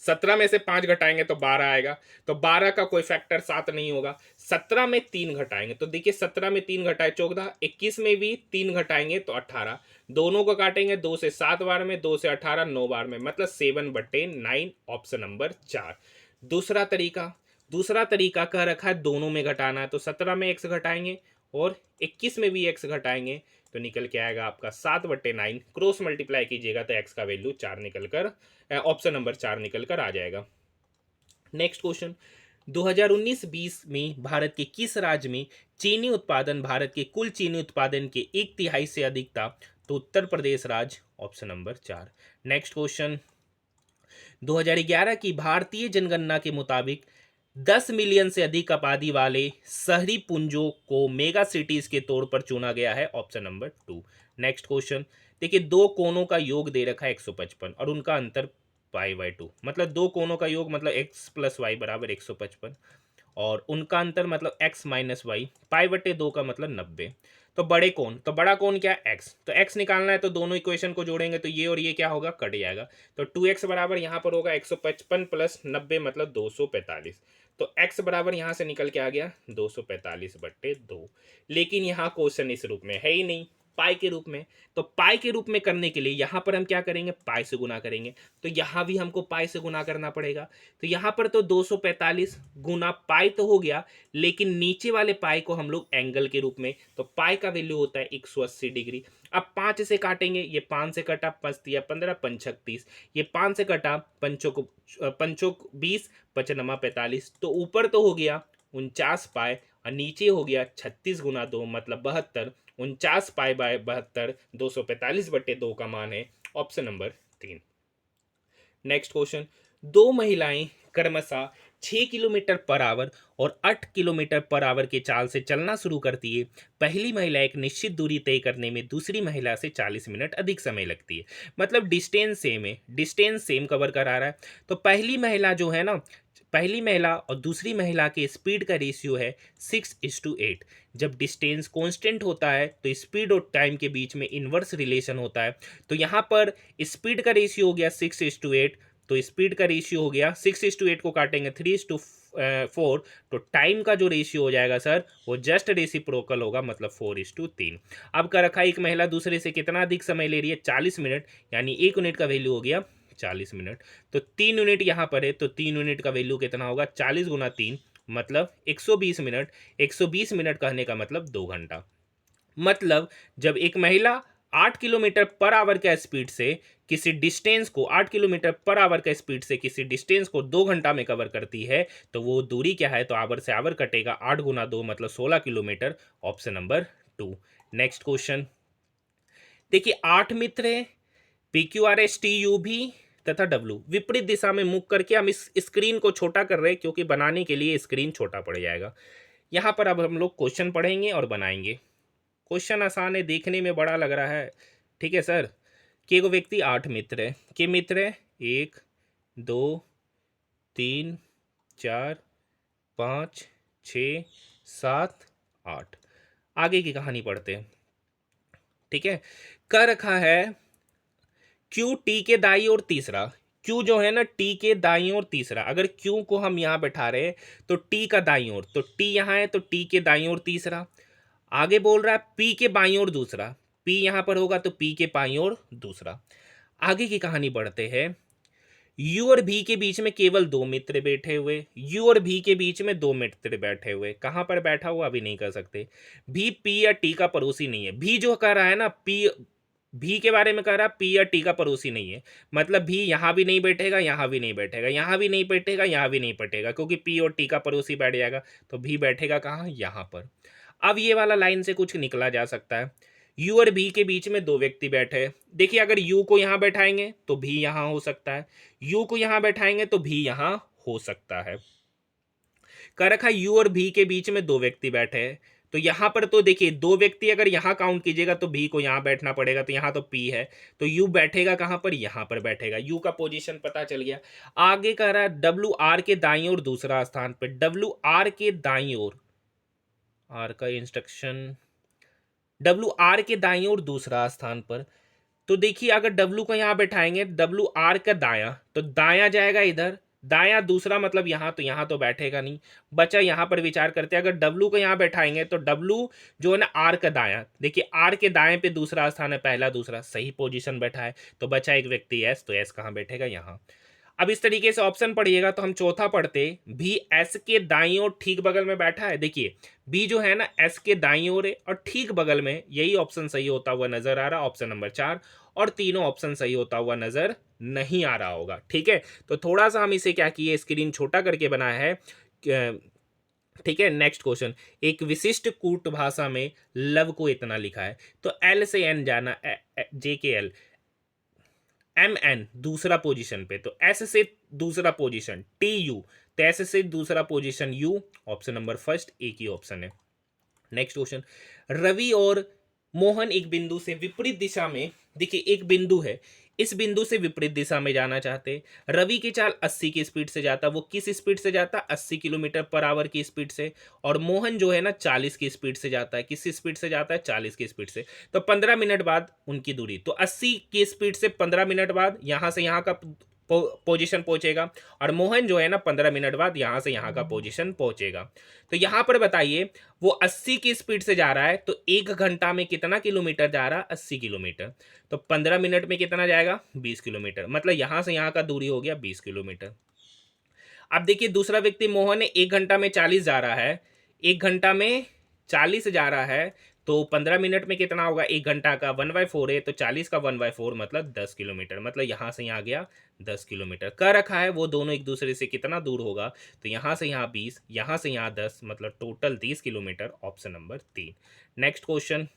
17 में से 5 घटाएंगे तो 12 आएगा, तो 12 का कोई फैक्टर 7 नहीं होगा। 17 में 3 घटाएंगे तो देखिए 17 में 3 घटाए 14, 21 में भी 3 घटाएंगे तो 18, दोनों को काटेंगे 2 से 7 बार में, 2 से 18 9 बार में, मतलब 7/9, ऑप्शन नंबर 4। दूसरा तरीका, दूसरा तरीका कह रखा है दोनों में घटाना है, तो 17 में x घटाएंगे और 21 में भी x घटाएंगे, तो निकल के आएगा आपका 7/9। क्रॉस मल्टीप्लाई कीजिएगा तो x का वैल्यू 4 निकल कर, ऑप्शन नंबर 4 निकल कर आ जाएगा। नेक्स्ट क्वेश्चन, 2019-20 में भारत के किस राज्य में चीनी उत्पादन भारत के कुल चीनी उत्पादन के 1/3 से अधिक था? तो उत्तर प्रदेश राज्य, ऑप्शन नंबर 4। नेक्स्ट क्वेश्चन, 2011 की भारतीय जनगणना के मुताबिक 10 मिलियन से अधिक आबादी वाले शहरी पुंजों को मेगा सिटीज के तौर पर चुना गया है, ऑप्शन नंबर 2। नेक्स्ट क्वेश्चन, देखिए दो कोनों का योग दे रखा है 155 और उनका अंतर पाई/2, मतलब दो कोनों का योग मतलब x + y = 155 और उनका अंतर मतलब x - y, पाई/2 का मतलब 90। तो बड़े कोण, तो बड़ा कोण क्या है x, तो x निकालना है तो दोनों इक्वेशन को जोड़ेंगे तो ये और ये क्या होगा, कट जाएगा। तो 2x बराबर यहाँ पर होगा 155 + 90 मतलब 245। तो x बराबर यहाँ से निकल के आ गया 245/2। लेकिन यहाँ क्वेश्चन इस रूप में है ही नहीं, पाई के रूप में। तो पाई के रूप में करने के लिए यहाँ पर हम क्या करेंगे, पाई से गुना करेंगे। तो यहाँ भी हमको पाई से गुना करना पड़ेगा। तो यहाँ पर तो 245 गुना पाई तो हो गया, लेकिन नीचे वाले पाई को हम लोग एंगल के रूप में, तो पाई का वैल्यू होता है 180 डिग्री। अब 5 से काटेंगे, ये 5 से कटा, 5 × 15 = 35, ये 5 से कटा, पंचों को 20, 5 × 45, तो ऊपर तो हो गया 49 पाई और नीचे हो गया 36 × 2 मतलब 72। 49 पाई/72, 245/2 का मान है, ऑप्शन नंबर 3। नेक्स्ट क्वेश्चन, दो महिलाएं क्रमशः 6 किलोमीटर पर आवर और 8 किलोमीटर पर आवर के चाल से चलना शुरू करती है। पहली महिला एक निश्चित दूरी तय करने में दूसरी महिला से 40 मिनट अधिक समय लगती है, मतलब डिस्टेंस सेम है, डिस्टेंस सेम कवर करा रहा है। तो पहली महिला जो है ना, पहली महिला और दूसरी महिला के स्पीड का रेशियो है 6:8। जब डिस्टेंस कांस्टेंट होता है तो स्पीड और टाइम के बीच में इन्वर्स रिलेशन होता है। तो यहाँ पर स्पीड का रेशियो हो गया 6:8, तो स्पीड का रेशियो हो गया 6:8 को काटेंगे 3:4, तो टाइम का जो रेशियो हो जाएगा सर वो जस्ट रेसिप्रोकल होगा, मतलब 4:3। अब का रखा एक महिला दूसरे से कितना अधिक समय ले रही है, 40 मिनट, यानी 1 यूनिट का वैल्यू हो गया 40 मिनट। तो 3 यूनिट यहाँ पर है, तो 3 यूनिट का वैल्यू कितना होगा, 40 × 3 मतलब 120 मिनट। 120 मिनट कहने का मतलब 2 घंटा। मतलब जब एक महिला 8 किलोमीटर पर आवर का स्पीड से किसी डिस्टेंस को 8 किलोमीटर पर आवर का स्पीड से किसी डिस्टेंस को 2 घंटा में कवर करती है, तो वो दूरी क्या है, तो आवर से आवर कटेगा, 8 × 2 मतलब 16 kilometre, option number 2। Next question, देखिए 8 मित्र है, PQRSTU तथा W विपरीत दिशा में मुख करके हम इस स्क्रीन को छोटा कर रहे हैं क्योंकि बनाने के लिए स्क्रीन छोटा पड़ जाएगा। यहाँ पर अब हम लोग क्वेश्चन पढ़ेंगे और बनाएंगे। क्वेश्चन आसान है, देखने में बड़ा लग रहा है, ठीक है सर। कि एगो व्यक्ति 8 मित्र है, के मित्र है 1 2 3 4 5 6 7 8। आगे की कहानी पढ़ते हैं, ठीक है। कर रखा है क्यू टी के दाई और तीसरा, क्यू जो है ना टी के दाई और तीसरा, अगर क्यू को हम यहाँ बैठा रहे हैं तो टी का दाई और, तो टी यहाँ है तो टी के दाई और तीसरा। आगे बोल रहा है पी के बाई और दूसरा, पी यहाँ पर होगा तो पी के बाई और दूसरा। आगे की कहानी बढ़ते हैं। यू और भी के बीच में केवल 2 मित्र बैठे हुए, यू और भी के बीच में 2 मित्र बैठे हुए, कहाँ पर बैठा हुआ अभी नहीं कर सकते। भी पी या टी का पड़ोसी नहीं है, भी जो कह रहा है ना, पी भी के बारे में कह रहा है पी या टी का पड़ोसी नहीं है, मतलब भी यहाँ भी नहीं बैठेगा, यहाँ भी नहीं बैठेगा, यहाँ भी नहीं बैठेगा, यहाँ भी नहीं बैठेगा, क्योंकि पी और टी का पड़ोसी बैठ जाएगा, तो भी बैठेगा कहाँ, यहाँ पर। अब ये वाला लाइन से कुछ निकला जा सकता है। यू और भी के बीच में 2 व्यक्ति बैठे हैं, देखिए अगर यू को यहाँ बैठाएंगे तो भी यहाँ हो सकता है, यू को यहाँ बैठाएंगे तो भी यहाँ हो सकता है। कह रखा यू और भी के बीच में 2 व्यक्ति बैठे हैं, तो यहाँ पर तो देखिए 2 व्यक्ति अगर यहाँ काउंट कीजिएगा तो भी को यहाँ बैठना पड़ेगा, तो यहाँ तो पी है, तो यू बैठेगा कहाँ पर, यहाँ पर बैठेगा, यू का पोजीशन पता चल गया। आगे कह रहा है डब्ल्यू आर के दाईं ओर दूसरा स्थान पर, डब्ल्यू आर के दाईं ओर, आर का इंस्ट्रक्शन, डब्ल्यू आर के दाईं ओर दूसरा स्थान पर। तो देखिए अगर डब्ल्यू को यहाँ बैठाएंगे, डब्ल्यू आर का दायां, तो दायां जाएगा इधर, दायां दूसरा मतलब यहाँ, तो यहाँ तो बैठेगा नहीं। बचा यहाँ पर विचार करते हैं, अगर डब्लू को यहाँ बैठाएंगे तो डब्लू जो है ना आर का दायां, देखिए आर के दाएं पे दूसरा स्थान है, पहला दूसरा सही पोजीशन बैठा है। तो बचा एक व्यक्ति एस, तो एस कहाँ बैठेगा? यहाँ। अब इस तरीके से ऑप्शन पढ़िएगा तो हम चौथा पढ़ते, भी एस के दाईं ओर ठीक बगल में बैठा है। देखिए बी जो है ना एस के दाईं ओर है और ठीक बगल में, यही ऑप्शन सही होता हुआ नजर आ रहा, ऑप्शन नंबर 4। और तीनों ऑप्शन सही होता हुआ नजर नहीं आ रहा होगा। ठीक है, तो थोड़ा सा हम इसे क्या किए, स्क्रीन छोटा करके बनाया है। ठीक है, नेक्स्ट क्वेश्चन, एक विशिष्ट कूट भाषा में लव को इतना लिखा है, तो एल से एन जाना, जे के एल, एम एन दूसरा पोजीशन पे, तो एस से दूसरा पोजीशन टी यू, तो एस से दूसरा position you, option number first एक ही ऑप्शन है। नेक्स्ट क्वेश्चन, रवि और मोहन एक बिंदु से विपरीत दिशा में, देखिए एक बिंदु है, इस बिंदु से विपरीत दिशा में जाना चाहते हैं। रवि की चाल 80 की स्पीड से जाता, वो किस स्पीड से जाता? 80 किलोमीटर पर आवर की स्पीड से। और मोहन जो है ना 40 की स्पीड से जाता है, किस स्पीड से जाता है? 40 की स्पीड से। तो 15 मिनट बाद उनकी दूरी, तो 80 की स्पीड से 15 मिनट बाद यहां से यहां का पोजीशन पहुंचेगा, और मोहन जो है ना 15 मिनट बाद यहां से यहां का पोजीशन पहुंचेगा। तो यहां पर बताइए, वो 80 की स्पीड से जा रहा है, तो एक घंटा में कितना किलोमीटर जा रहा है? 80 किलोमीटर। तो 15 मिनट में कितना जाएगा? 20 किलोमीटर, मतलब यहां से यहां का दूरी हो गया 20 किलोमीटर। अब देखिए दूसरा व्यक्ति मोहन है, एक घंटा में 40 जा रहा है, एक घंटा में 40 जा रहा है, तो 15 मिनट में कितना होगा? एक घंटा का 1/4 है, तो 40 का 1/4 मतलब 10 किलोमीटर, मतलब यहां से यहाँ गया 10 किलोमीटर। कर रखा है वो दोनों एक दूसरे से कितना दूर होगा, तो यहां से यहाँ 20, यहां से यहाँ 10, मतलब total 30 kilometre, option number 3। Next question,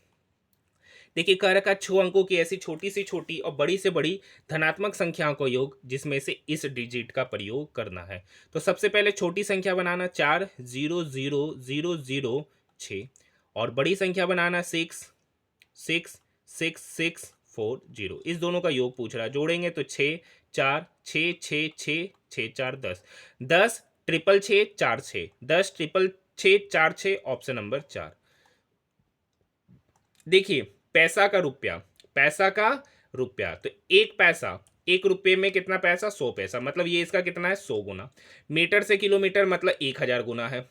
देखिए कह रखा है 6 अंकों की ऐसी छोटी से छोटी और बड़ी से बड़ी धनात्मक संख्याओं का योग जिसमें से इस डिजिट का प्रयोग करना है। तो सबसे पहले छोटी संख्या बनाना 4 0 0 0 0 6, और बड़ी संख्या बनाना 6 6 6 6 4 0। इस दोनों का योग पूछ रहा है, जोड़ेंगे तो 6 4 6 6 6 6 4 10, 10 ट्रिपल 6 4 6, 10 ट्रिपल 6 4 6, ऑप्शन नंबर 4। देखिए पैसा का रुपया, पैसा का रुपया, तो एक पैसा, एक रुपये में कितना पैसा? 100 पैसा, मतलब ये इसका कितना है? 100 गुना। मीटर से किलोमीटर मतलब 1000 गुना है,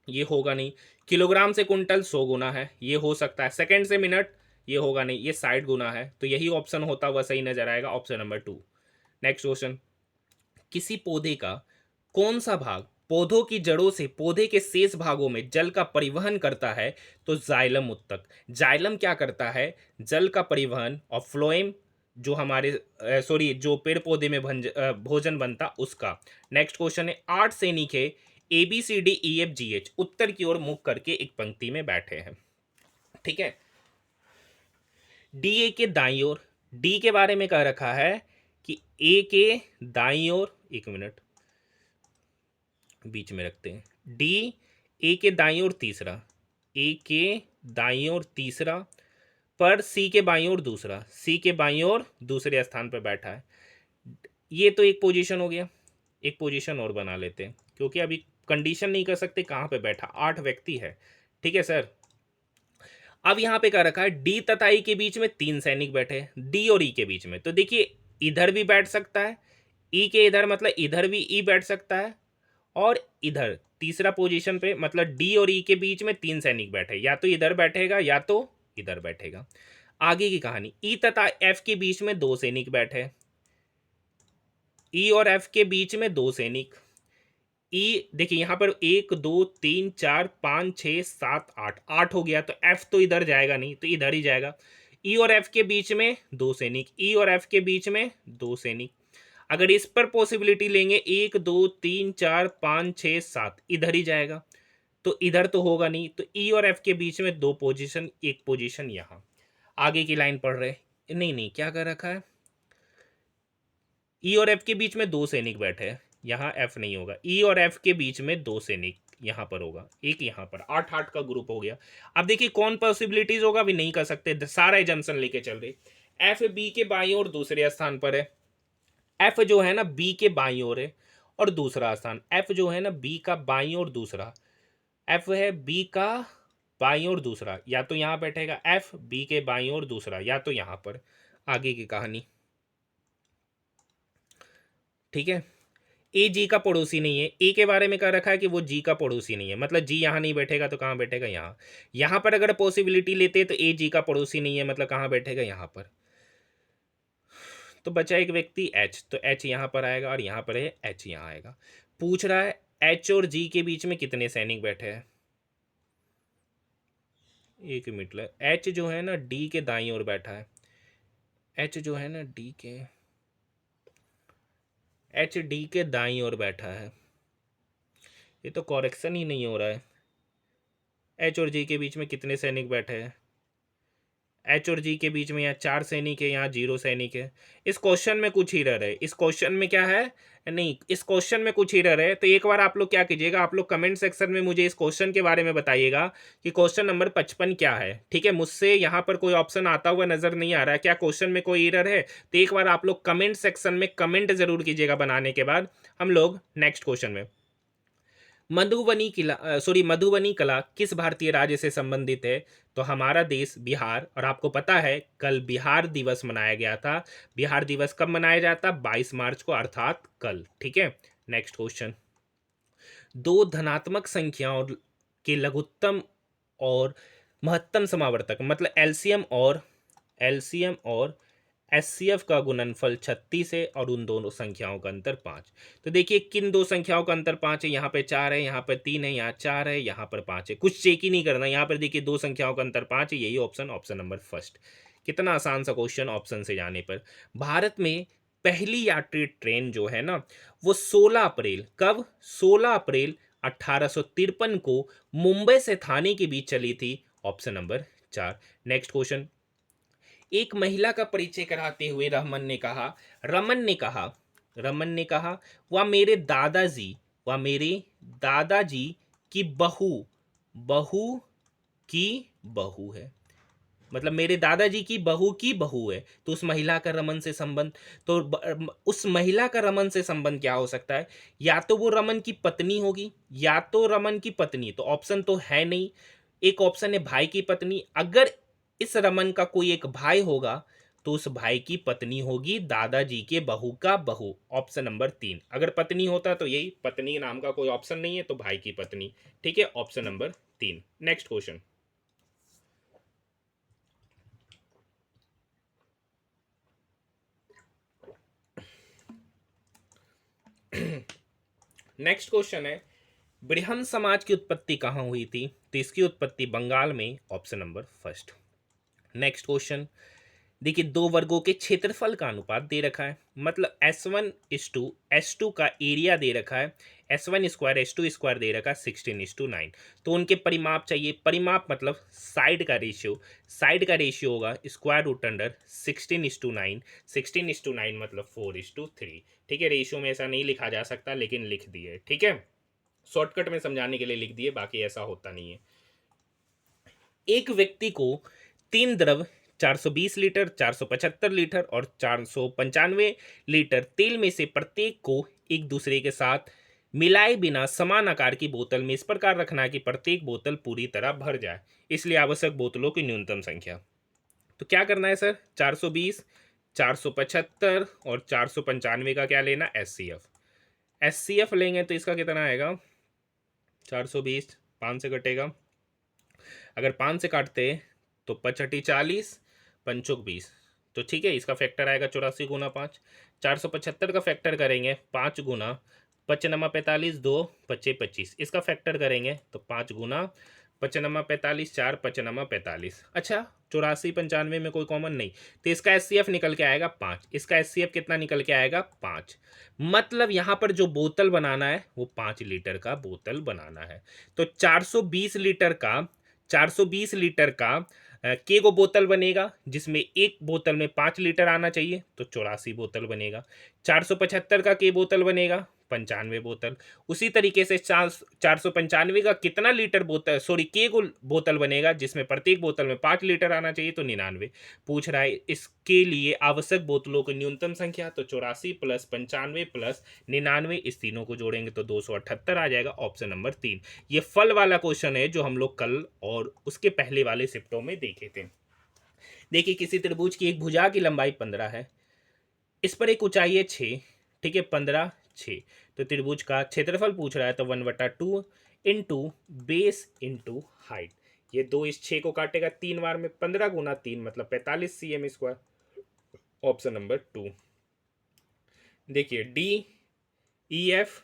ये होगा नहीं। किलोग्राम से कुंटल 100 गुना है, ये हो सकता है। सेकंड से मिनट, ये होगा नहीं, ये 60 गुना है, तो यही ऑप्शन होता हुआ सही नजर आएगा, ऑप्शन नंबर 2। नेक्स्ट क्वेश्चन, किसी पौधे का कौन सा भाग पौधों की जड़ों से पौधे के शेष भागों में जल का परिवहन करता है? तो जाइलम उत्तक। जाइलम क्या करता है? जल का परिवहन, और फ्लोएम जो हमारे सॉरी जो पेड़ पौधे में भोजन बनता उसका। नेक्स्ट क्वेश्चन है, 8 सैनिक है, ABCDEFGH उत्तर की ओर मुख करके एक पंक्ति में बैठे हैं। ठीक है, डी ए के दाई ओर, डी के बारे में कह रखा है कि ए के दाई ओर, एक मिनट बीच में रखते हैं, डी ए के दाई ओर तीसरा, ए के दाई ओर तीसरा, पर सी के बाई ओर दूसरा, सी के बाई ओर दूसरे स्थान पर बैठा है। ये तो एक पोजीशन हो गया, एक पोजीशन और बना लेते हैं क्योंकि अभी कंडीशन नहीं कर सकते कहाँ पे बैठा, 8 व्यक्ति है। ठीक है सर, अब यहाँ पे क्या रखा है, डी तथा ई के बीच में 3 सैनिक बैठे हैं, डी और ई के बीच में, तो देखिए इधर भी बैठ सकता है, ई के इधर मतलब इधर भी ई बैठ सकता है, और इधर तीसरा पोजीशन पे मतलब डी और ई के बीच में 3 सैनिक बैठे, या तो इधर बैठेगा या तो इधर बैठेगा। आगे की कहानी, ई तथा एफ के बीच में 2 सैनिक बैठे, ई और एफ के बीच में 2 सैनिक, ई देखिए यहाँ पर 1 2 3 4 5 6 7 8, 8 हो गया, तो एफ तो इधर जाएगा नहीं, तो इधर ही जाएगा। ई और एफ के बीच में 2 सैनिक, ई और एफ के बीच में 2 सैनिक। अगर इस पर पॉसिबिलिटी लेंगे 1 2 3 4 5 6 7, इधर ही जाएगा, तो इधर तो होगा नहीं, तो ई और एफ के बीच में 2 पोजीशन, एक पोजीशन यहाँ। आगे की लाइन पढ़ रहे, नहीं नहीं क्या कर रखा है, ई और एफ के बीच में 2 सैनिक बैठे हैं, यहाँ एफ नहीं होगा, ई और एफ के बीच में 2 सैनिक यहाँ पर होगा, एक यहाँ पर, 8 8 का ग्रुप हो गया। अब देखिए कौन पॉसिबिलिटीज होगा भी नहीं कर सकते, सारा एजम्पशन लेके चल रहे। एफ बी के बाई और दूसरे स्थान पर है, एफ जो है ना बी के बाई ओर है, और दूसरा स्थान एफ जो है ना बी का बाई और दूसरा, एफ है बी का बाई और दूसरा, या तो यहाँ बैठेगा एफ बी के बाई और दूसरा, या तो यहाँ पर। आगे की कहानी, ठीक है, ए जी का पड़ोसी नहीं है। ए के बारे में कह रखा है कि वो जी का पड़ोसी नहीं है, मतलब जी यहाँ नहीं बैठेगा तो कहाँ बैठेगा, यहाँ। यहाँ पर अगर पॉसिबिलिटी लेते तो ए जी का पड़ोसी नहीं है, मतलब कहाँ बैठेगा, यहाँ पर। तो बचा एक व्यक्ति एच, तो एच यहाँ पर आएगा और यहाँ पर है एच यहाँ आएगा। पूछ रहा है एच और जी के बीच में कितने सैनिक बैठे हैं। एक मिनट, एच जो है ना डी के दाईं ओर बैठा है। एच जो है ना डी के, एच डी के दाईं ओर बैठा है। ये तो करेक्शन ही नहीं हो रहा है। एच और जी के बीच में कितने सैनिक बैठे हैं। एच और जी के बीच में यहाँ 4 सैनिक है, यहाँ 0 सैनिक है। इस क्वेश्चन में कुछ एरर है। इस क्वेश्चन में क्या है, नहीं, इस क्वेश्चन में कुछ एरर है। तो एक बार आप लोग क्या कीजिएगा, आप लोग कमेंट सेक्शन में मुझे इस क्वेश्चन के बारे में बताइएगा कि क्वेश्चन नंबर 55 क्या है। ठीक है, मुझसे यहाँ पर कोई ऑप्शन आता हुआ नजर नहीं आ रहा है। क्या क्वेश्चन में कोई एरर है? तो एक बार आप लोग कमेंट सेक्शन में कमेंट जरूर कीजिएगा बनाने के बाद। हम लोग नेक्स्ट क्वेश्चन में, मधुबनी कला किस भारतीय राज्य से संबंधित है? तो हमारा देश बिहार, और आपको पता है कल बिहार दिवस मनाया गया था। बिहार दिवस कब मनाया जाता? 22 मार्च को, अर्थात कल। ठीक है, नेक्स्ट क्वेश्चन, दो धनात्मक संख्याओं के लघुत्तम और महत्तम समावर्तक, मतलब एलसीएम और एचसीएफ का गुणनफल 36 है और उन दोनों संख्याओं का अंतर 5। तो देखिए किन दो संख्याओं का अंतर 5 है, यहाँ पे 4 है, यहाँ पर 3 है, यहाँ 4 है, यहाँ पर 5 है। कुछ चेक ही नहीं करना, यहाँ पर देखिए दो संख्याओं का अंतर 5 है, यही ऑप्शन नंबर फर्स्ट। कितना आसान सा क्वेश्चन ऑप्शन से जाने पर। भारत में पहली यात्री ट्रेन जो है ना, वो 16 अप्रैल, कब? 16 अप्रैल 1853 को मुंबई से थाने के बीच चली थी। Option number 4। नेक्स्ट क्वेश्चन, एक महिला का परिचय कराते हुए रमन ने कहा वह मेरे दादाजी, की बहू की बहू है, मतलब मेरे दादाजी की बहू की बहू है। तो उस महिला का रमन से संबंध, तो उस महिला का रमन से संबंध क्या हो सकता है? या तो वो रमन की पत्नी होगी, या तो रमन की पत्नी, तो ऑप्शन तो है नहीं। एक ऑप्शन है भाई की पत्नी। अगर इस रमन का कोई एक भाई होगा तो उस भाई की पत्नी होगी दादाजी के बहू का बहू। Option number 3। अगर पत्नी होता तो यही, पत्नी नाम का कोई ऑप्शन नहीं है तो भाई की पत्नी। ठीक है, option number 3। Next question, next question है, ब्रह्म समाज की उत्पत्ति कहाँ हुई थी? तो इसकी उत्पत्ति बंगाल में। Option number first. Next question, देखिए दो वर्गों के क्षेत्रफल का अनुपात दे रखा है, मतलब S1:S2 का एरिया दे रखा है, S1² S2² दे रखा है 16:9। तो उनके परिमाप चाहिए। परिमाप मतलब साइड का रेशियो होगा √अंडर 16:9। 16:9 मतलब 4:3। ठीक है, रेशियो में ऐसा नहीं लिखा जा सकता लेकिन लिख दिए। ठीक है, शॉर्टकट में समझाने के लिए लिख दिए, बाकी ऐसा होता नहीं है। एक व्यक्ति को 3 द्रव 420 लीटर, 475 लीटर और 495 लीटर तेल में से प्रत्येक को एक दूसरे के साथ मिलाए बिना समान आकार की बोतल में इस प्रकार रखना है कि प्रत्येक बोतल पूरी तरह भर जाए, इसलिए आवश्यक बोतलों की न्यूनतम संख्या। तो क्या करना है सर? 420, 475 और 495 का क्या लेना? एस सी एफ लेंगे तो इसका कितना आएगा? 420, 5 से कटेगा, अगर 5 से काटते तो 5×8 = 40, 5×20, तो ठीक है, इसका फैक्टर आएगा 84×5। 475 का फैक्टर करेंगे 5× 5×9 = 45, 2 × 5 = 25। इसका फैक्टर करेंगे तो 5× 5×9 = 45, 4 × 5×9 = 45। अच्छा, 84 95 में कोई कॉमन नहीं, तो इसका एस निकल के आएगा 5। इसका एस कितना निकल के आएगा? 5। मतलब यहाँ पर जो बोतल बनाना है वो 5 लीटर का बोतल बनाना है। तो 420 लीटर का के को बोतल बनेगा, जिसमें एक बोतल में 5 लीटर आना चाहिए, तो 84 बोतल बनेगा। 475 का के बोतल बनेगा, 95 बोतल। उसी तरीके से 495 का कितना लीटर बोतल, के को बोतल बनेगा, जिसमें प्रत्येक बोतल में 5 लीटर आना चाहिए, तो 99। पूछ रहा है इसके लिए आवश्यक बोतलों की न्यूनतम संख्या, तो 84 + 95 + 99, इस तीनों को जोड़ेंगे तो 278 आ जाएगा। Option number 3। ये फल वाला क्वेश्चन है जो हम लोग कल और उसके पहले वाले शिफ्टों में देखे थे। देखिए किसी त्रिभुज की एक भुजा की लंबाई 15 है, इस पर एक ऊंचाई है 6, ठीक है, 15, 6। तो त्रिभुज का क्षेत्रफल पूछ रहा है तो 1/2 इंटू बेस इंटू हाइट। ये 2 इस 6 को काटेगा 3 बार में, 15 गुना 3 मतलब 45 cm स्क्वायर। Option number 2। देखिए D, E F,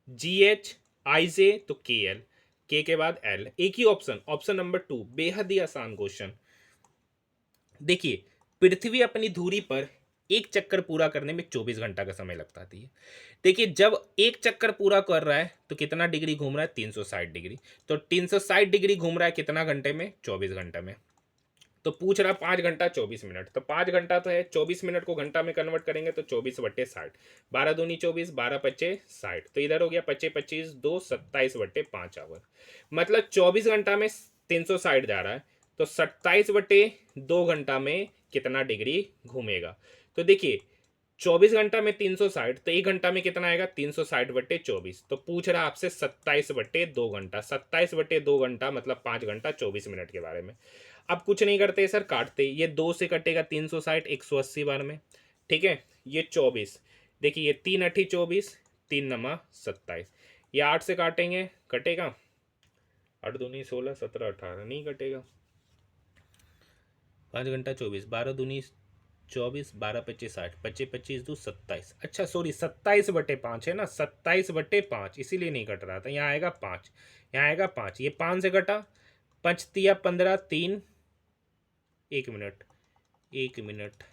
G H, I J तो के एल, के बाद एल, एक ही ऑप्शन, ऑप्शन नंबर 2, बेहद ही आसान क्वेश्चन। देखिए पृथ्वी अपनी धुरी पर एक चक्कर पूरा करने में 24 घंटा का समय लगता है। देखिए जब एक चक्कर पूरा कर रहा है तो कितना डिग्री घूम रहा है, 360 डिग्री। तो 360 डिग्री घूम रहा है कितना घंटे में, 24 घंटे में। तो पूछ रहा 5 घंटा 24 मिनट, तो 5 घंटा तो है, 24 मिनट को घंटा में कन्वर्ट करेंगे तो 24/60, 12 दूनी 24, 12 पच्चे 60, तो इधर हो गया 25 25 2 27/5 आवर। मतलब 24 घंटा में 360 जा रहा है, तो 27/2 घंटा में कितना डिग्री घूमेगा। तो देखिए 24 घंटा में 360, तो 1 घंटा में कितना आएगा, 360/24। तो पूछ रहा आपसे 27/2 घंटा, 27/2 घंटा मतलब 5 घंटा 24 मिनट के बारे में। अब कुछ नहीं करते सर, काटते, ये 2 से कटेगा 360 180 बार में, ठीक है। ये 24, देखिए ये 3 अठी 24, 3 नमा 27, ये 8 से काटेंगे, कटेगा 8 दूनी 16 17 18, नहीं कटेगा। 5 घंटा 24, 12 दूनी 24, 12 पच्चीस 60, 25 25 2 27, अच्छा सॉरी 27/5 है ना, 27/5, इसीलिए नहीं कट रहा था। यहाँ आएगा 5, यहाँ आएगा 5, ये 5 से कटा, 5 तिया 15, 3, 1 मिनट, 1 मिनट,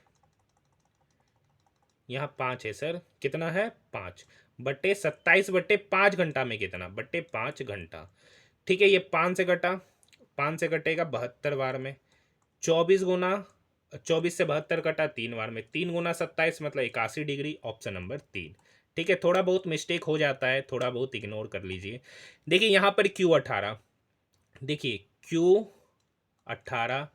यहाँ 5 है सर, कितना है 5 बटे 27/5 घंटा में कितना, बटे 5 घंटा, ठीक है। ये 5 से कटा, 5 से कटेगा 72 बार में, 24 गुना 24 से 72 कटा 3 बार में, 3 गुना 27 मतलब 81 डिग्री, ऑप्शन नंबर 3, ठीक है। थोड़ा बहुत मिस्टेक हो जाता है, थोड़ा बहुत इग्नोर कर लीजिए। देखिए यहाँ पर Q18, देखिए Q18,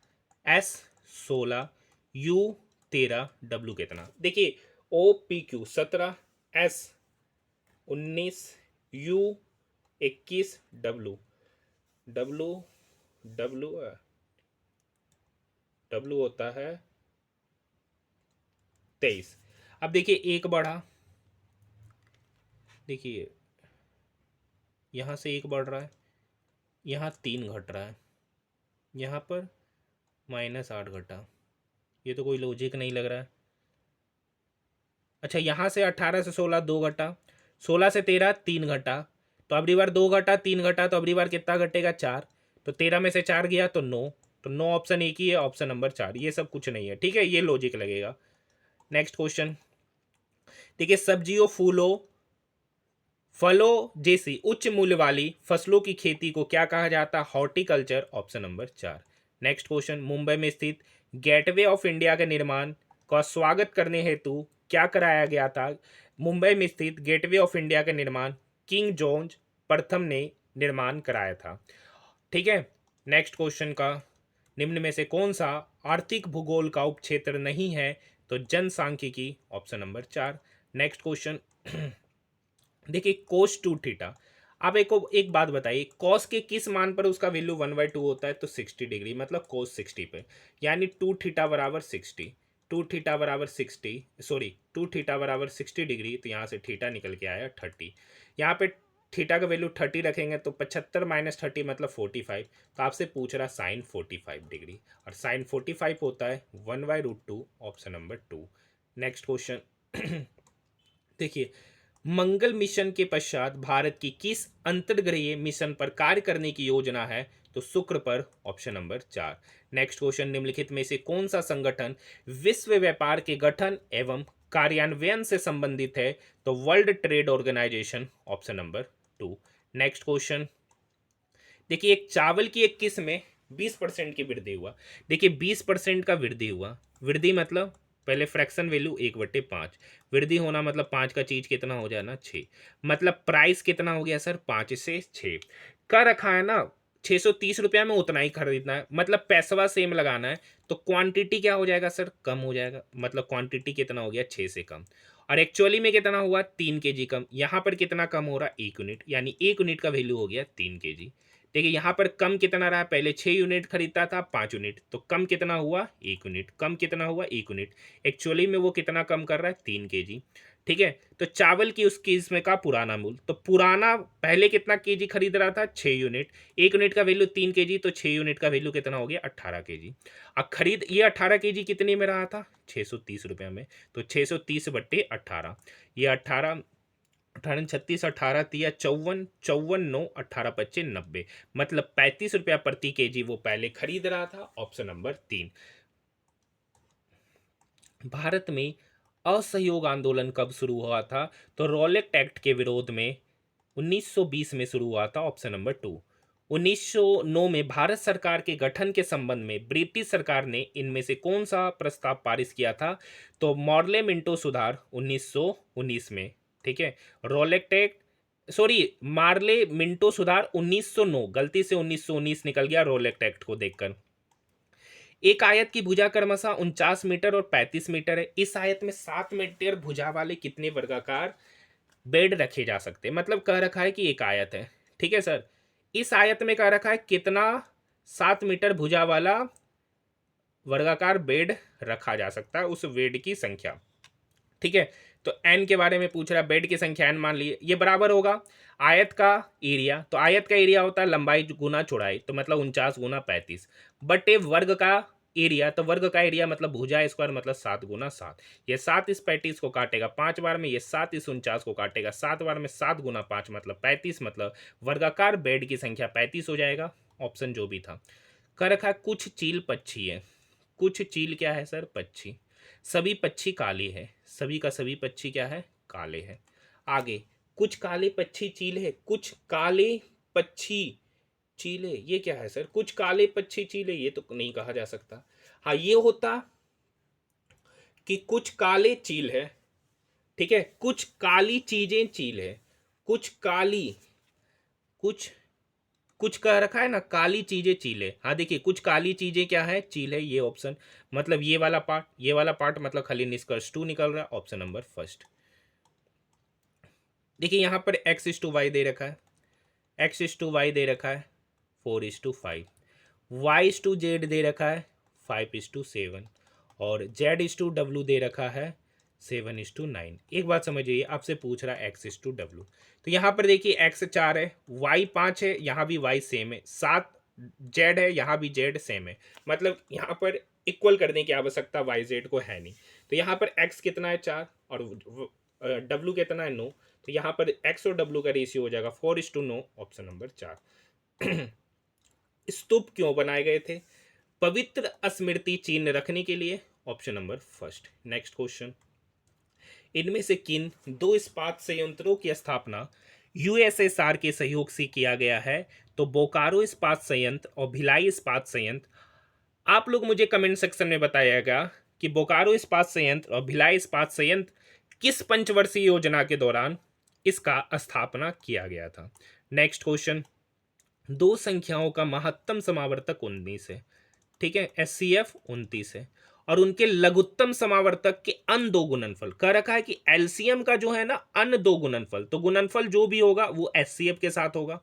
S16, U13, W कितना, देखिए OPQ 17, S19, U21, W W W W होता है 23। अब देखिए एक बढ़ा, देखिए यहाँ से एक बढ़ रहा है, यहाँ 3 घट रहा है, यहाँ पर -8 घटा, ये तो कोई लॉजिक नहीं लग रहा है। अच्छा यहाँ से 18 से 16 2 घटा, 16 से 13 3 घटा, तो अबरी बार 2 घटा 3 घटा, तो अबरी बार कितना घटेगा 4, तो 13 में से 4 गया तो 9, तो 9 ऑप्शन एक ही है, ऑप्शन नंबर 4, ये सब कुछ नहीं है, ठीक है, ये लॉजिक लगेगा। नेक्स्ट क्वेश्चन, देखिए सब्जियों, फूलों, फलों जैसी उच्च मूल्य वाली फसलों की खेती को क्या कहा जाता है, horticulture, option number 4। Next question, Mumbai में स्थित गेटवे ऑफ इंडिया के निर्माण का स्वागत करने हेतु क्या कराया गया था। मुंबई में स्थित गेटवे ऑफ इंडिया का निर्माण किंग जॉर्ज प्रथम ने निर्माण कराया था, ठीक है। नेक्स्ट क्वेश्चन का, निम्न में से कौन सा आर्थिक भूगोल का उपक्षेत्र नहीं है, तो जनसांख्यिकी, ऑप्शन नंबर 4। नेक्स्ट क्वेश्चन, देखिए कोस टू थीटा, आप एक बात बताइए, कॉस के किस मान पर उसका वैल्यू 1/2 होता है, तो 60 डिग्री, मतलब कोस 60 पे, यानी 2 थीटा बराबर 60, 2 थीटा बराबर 60, सॉरी 2 थीटा बराबर 60 डिग्री, तो यहाँ से थीटा निकल के आया 30। यहाँ पे थीटा का वैल्यू 30 रखेंगे तो 75 - 30 मतलब 45, तो आपसे पूछ रहा साइन 45 डिग्री, और साइन 45 होता है 1/√2, ऑप्शन नंबर 2। नेक्स्ट क्वेश्चन, देखिए मंगल मिशन के पश्चात भारत की किस अंतर्ग्रहीय मिशन पर कार्य करने की योजना है, तो शुक्र पर, ऑप्शन नंबर 4। नेक्स्ट क्वेश्चन, निम्नलिखित में से कौन सा संगठन विश्व व्यापार के गठन एवं कार्यान्वयन से संबंधित है, तो world trade organisation, option number 2। Next question, देखिए एक चावल की एक किस्म में 20% की वृद्धि हुआ, देखिए 20% का वृद्धि हुआ, वृद्धि मतलब पहले फ्रैक्शन वैल्यू 1/5, वृद्धि होना मतलब 5 का चीज कितना हो जाना 6, मतलब प्राइस कितना हो गया सर 5 से 6 का रखा है ना, 630 रुपया में उतना ही खरीदना है, मतलब पैसवा सेम लगाना है, तो क्वांटिटी क्या हो जाएगा सर, कम हो जाएगा, मतलब क्वांटिटी कितना हो गया 6 से कम, और एक्चुअली में कितना हुआ 3 kg कम, यहाँ पर कितना कम हो रहा 1 यूनिट, यानी 1 यूनिट का वैल्यू हो गया 3 kg। देखिए यहाँ पर कम कितना रहा, पहले 6 यूनिट खरीदता था 5 यूनिट, तो कम कितना हुआ 1 यूनिट, कम कितना हुआ 1 यूनिट, एक्चुअली में वो कितना कम कर रहा है 3 kg। ठीक है। तो चावल की उसकी इसमें का पुराना मूल्य, तो पुराना पहले कितना केजी खरीद रहा था, 6 यूनिट। 1 यूनिट का वैल्यू 3 केजी, तो 6 यूनिट का वैल्यू कितना हो गया, 18 केजी। अब खरीद ये 18 केजी कितने में रहा था, 630 रुपये में। तो 630/18, ये 18, 18 36, 18 × 3 = 54, 54 9, 18 × 5 = 90, मतलब 35 रुपया प्रति केजी वो पहले खरीद रहा था। Option number 3। भारत में असहयोग आंदोलन कब शुरू हुआ था, तो रॉलेट एक्ट के विरोध में 1920 में शुरू हुआ था। Option number 2। 1909 में भारत सरकार के गठन के संबंध में ब्रिटिश सरकार ने इनमें से कौन सा प्रस्ताव पारित किया था, तो मॉर्ले मिंटो सुधार 1919 में। ठीक है। Rowlatt act, sorry, Morley Minto सुधार 1909, गलती से 1919 निकल गया रॉलेट एक्ट को देखकर। एक आयत की भुजा क्रमशः 49 मीटर और 35 मीटर है। इस आयत में 7 मीटर भुजा वाले कितने वर्गाकार बेड रखे जा सकते हैं, मतलब कह रखा है कि एक आयत है। ठीक है सर, इस आयत में कह रखा है कितना 7 मीटर भुजा वाला वर्गाकार बेड रखा जा सकता है, उस बेड की संख्या। ठीक है। तो एन के बारे में पूछ रहा है, बेड की संख्या एन मान लिए, ये बराबर होगा आयत का एरिया। तो आयत का एरिया होता है लंबाई गुना चौड़ाई, तो मतलब 49 × 35, बट ये वर्ग का एरिया, तो वर्ग का एरिया मतलब भुजा स्क्वायर, मतलब 7 × 7। ये 7 इस 35 को काटेगा 5 बार में, ये 7 इस 49 को काटेगा 7 बार में, 7 × 5 मतलब 35, मतलब वर्गाकार बेड की संख्या 35 हो जाएगा। ऑप्शन जो भी था। कर रखा है कुछ चील पक्षी है। कुछ चील क्या है सर, पक्षी। सभी पक्षी काले हैं, सभी का सभी पक्षी क्या है, काले हैं। आगे, कुछ काले पक्षी चील है, कुछ काले पक्षी चीले, ये क्या है सर, कुछ काले पक्षी चीले, ये तो नहीं कहा जा सकता। हाँ, ये होता कि कुछ काले चील है, ठीक है, कुछ काली चीजें चील है, कुछ काली, कुछ कुछ कह रखा है ना काली चीजें चील है। हाँ देखिए, कुछ काली चीजें क्या है, चील है, ये ऑप्शन, मतलब ये वाला पार्ट, ये वाला पार्ट, मतलब खाली निष्कर्ष 2 निकल रहा है। Option number first. देखिए यहाँ पर x/y दे रखा है, x/y दे रखा है 4:5, y/z दे रखा है 5:7, और z/w दे रखा है 7:9। एक बात समझिए, आपसे पूछ रहा है x/w, तो यहाँ पर देखिए x 4 है, y 5 है, यहाँ भी y सेम है, 7 z है, यहाँ भी z सेम है, मतलब यहाँ पर इक्वल करने की आवश्यकता y z को है नहीं। तो यहाँ पर x कितना है 4 और w कितना है 9, तो यहाँ पर x और w का रेशियो हो जाएगा 4:9। Option number 4। स्तूप क्यों बनाए गए थे, पवित्र स्मृति चिन्ह रखने के लिए। Option number first. Next question, इनमें से किन 2 इस्पात संयंत्रों की स्थापना यूएसएसआर के सहयोग से किया गया है, तो बोकारो इस्पात संयंत्र और भिलाई इस्पात संयंत्र। आप लोग मुझे कमेंट सेक्शन में बताइएगा कि बोकारो इस्पात संयंत्र और भिलाई इस्पात संयंत्र किस पंचवर्षीय योजना के दौरान इसका स्थापना किया गया था। नेक्स्ट क्वेश्चन, दो संख्याओं का महत्तम समावर्तक 19 है, ठीक है, एचसीएफ 29 है, और उनके लघुत्तम समावर्तक के अन दो गुणनफल कह रखा है कि एलसीएम का जो है ना अन दो गुणनफल, तो गुणनफल जो भी होगा वो एचसीएफ के साथ होगा।